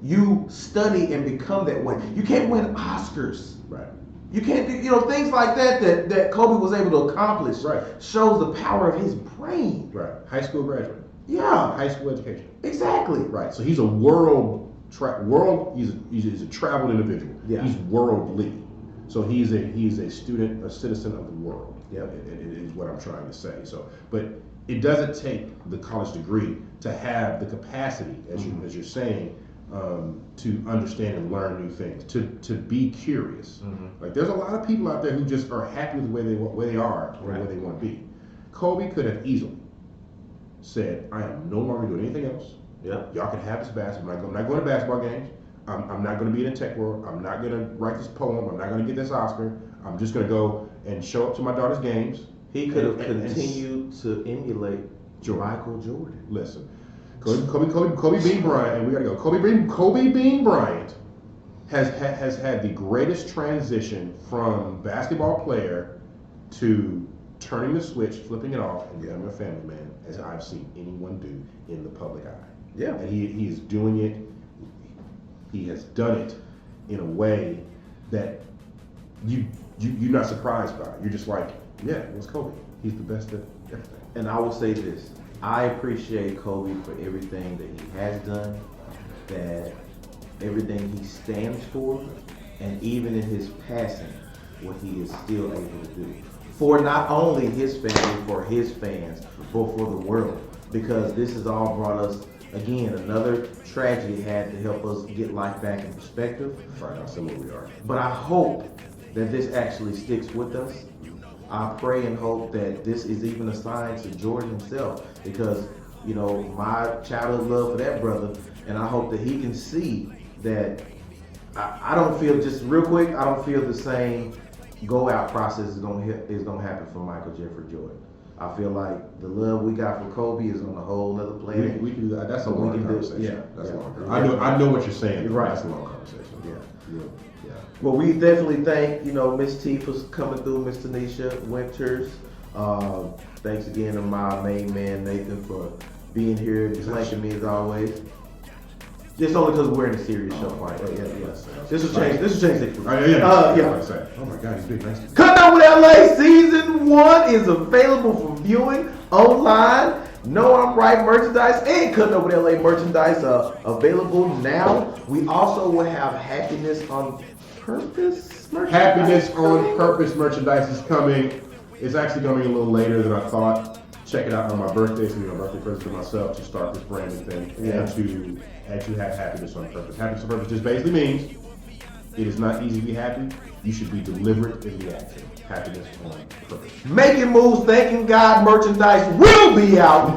You study and become that way. You can't win Oscars. Right. You can't do, things like that Kobe was able to accomplish. Right. Shows the power of his brain. Right. High school graduate. Yeah. High school education. Exactly. Right. So he's a he's a traveled individual. Yeah. He's worldly. So he's a student, a citizen of the world. Yeah. It is what I'm trying to say. So, but it doesn't take the college degree to have the capacity, as you're saying, to understand and learn new things, to be curious. Like there's a lot of people out there who just are happy with where they are or where they want to be. Kobe could have easily said, "I am no longer doing anything else. Yeah, y'all can have this basketball. I'm not going to basketball games. I'm not going to be in the tech world. I'm not going to write this poem. I'm not going to get this Oscar. I'm just going to go and show up to my daughter's games." He could have continued to emulate Michael Jordan. Listen. Kobe Bean Bryant, and we gotta go. Kobe Bean Bryant has had the greatest transition from basketball player to turning the switch, flipping it off, and becoming a family man as I've seen anyone do in the public eye. Yeah, and he is doing it. He has done it in a way that you're not surprised by. You're just like, yeah, it was Kobe. He's the best at everything. And I will say this. I appreciate Kobe for everything that he has done, that everything he stands for, and even in his passing, what he is still able to do. For not only his family, for his fans, but for the world. Because this has all brought us, again, another tragedy had to help us get life back in perspective. Find out some where we are. But I hope that this actually sticks with us. I pray and hope that this is even a sign to Jordan himself, because my childhood love for that brother, and I hope that he can see that I don't feel, just real quick, I don't feel the same go out process is gonna happen for Michael Jeffrey Jordan. I feel like the love we got for Kobe is on a whole other planet. We can do that. That's a We long can do- conversation. yeah, That's yeah. a long conversation. I know what you're saying. Right. That's a long conversation. Yeah. Yeah. Well, we definitely thank, Miss T for coming through, Miss Tonesha Winters. Thanks again to my main man, Nathan, for being here and flanking me as always. Just only because we're in a serious show, right? Yeah. This will change things. Yeah. Oh my God, he's big. Nice. Cutting Up with LA Season 1 is available for viewing online. No, I'm Right merchandise and Cutting Up with LA merchandise available now. We also will have Happiness on Purpose merchandise. Happiness on Purpose merchandise is coming. It's actually coming a little later than I thought. Check it out on my birthday. It's gonna be my birthday present to myself to start this branding thing and to have happiness on purpose. Happiness on purpose just basically means it is not easy to be happy. You should be deliberate in the action. Happiness on purpose. Making Moves, Thanking God merchandise will be out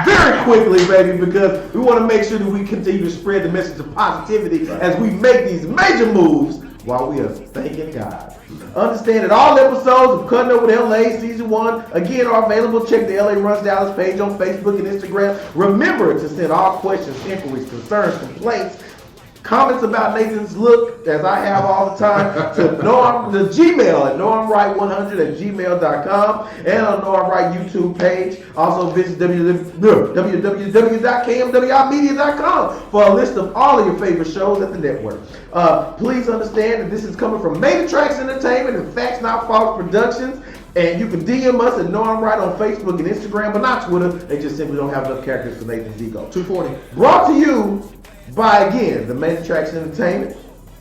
very quickly, baby, because we want to make sure that we continue to spread the message of positivity as we make these major moves while we are thanking God. Understand that all episodes of Cutting Up with LA Season 1 again are available. Check the LA Runs Dallas page on Facebook and Instagram. Remember to send all questions, inquiries, concerns, complaints, comments about Nathan's look, as I have all the time, to the Gmail at noamright100@gmail.com and on No I'm Right YouTube page. Also visit www.kmwimedia.com for a list of all of your favorite shows at the network. Please understand that this is coming from Major Tracks Entertainment and Facts Not False Productions. And you can DM us at No I'm Right on Facebook and Instagram, but not Twitter. They just simply don't have enough characters for Nathan's ego. 240. Brought to you by, again, the Major Tracks Entertainment,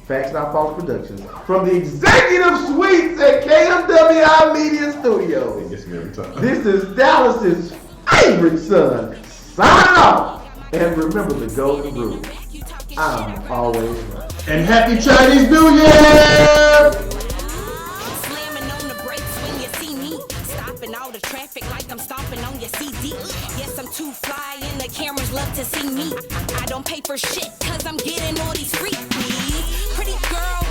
Facts Not False Productions, from the executive suites at KMWI Media Studios. It gets me every time. This is Dallas's favorite son, signing off. And remember the golden rule. I'm always right. And happy Chinese New Year! Slamming on the brakes when you see me. Stopping all the traffic like I'm stomping on your CD. Yes, I'm too fly and the cameras love to see me. I don't pay for shit cause I'm getting all these freebies. Pretty girl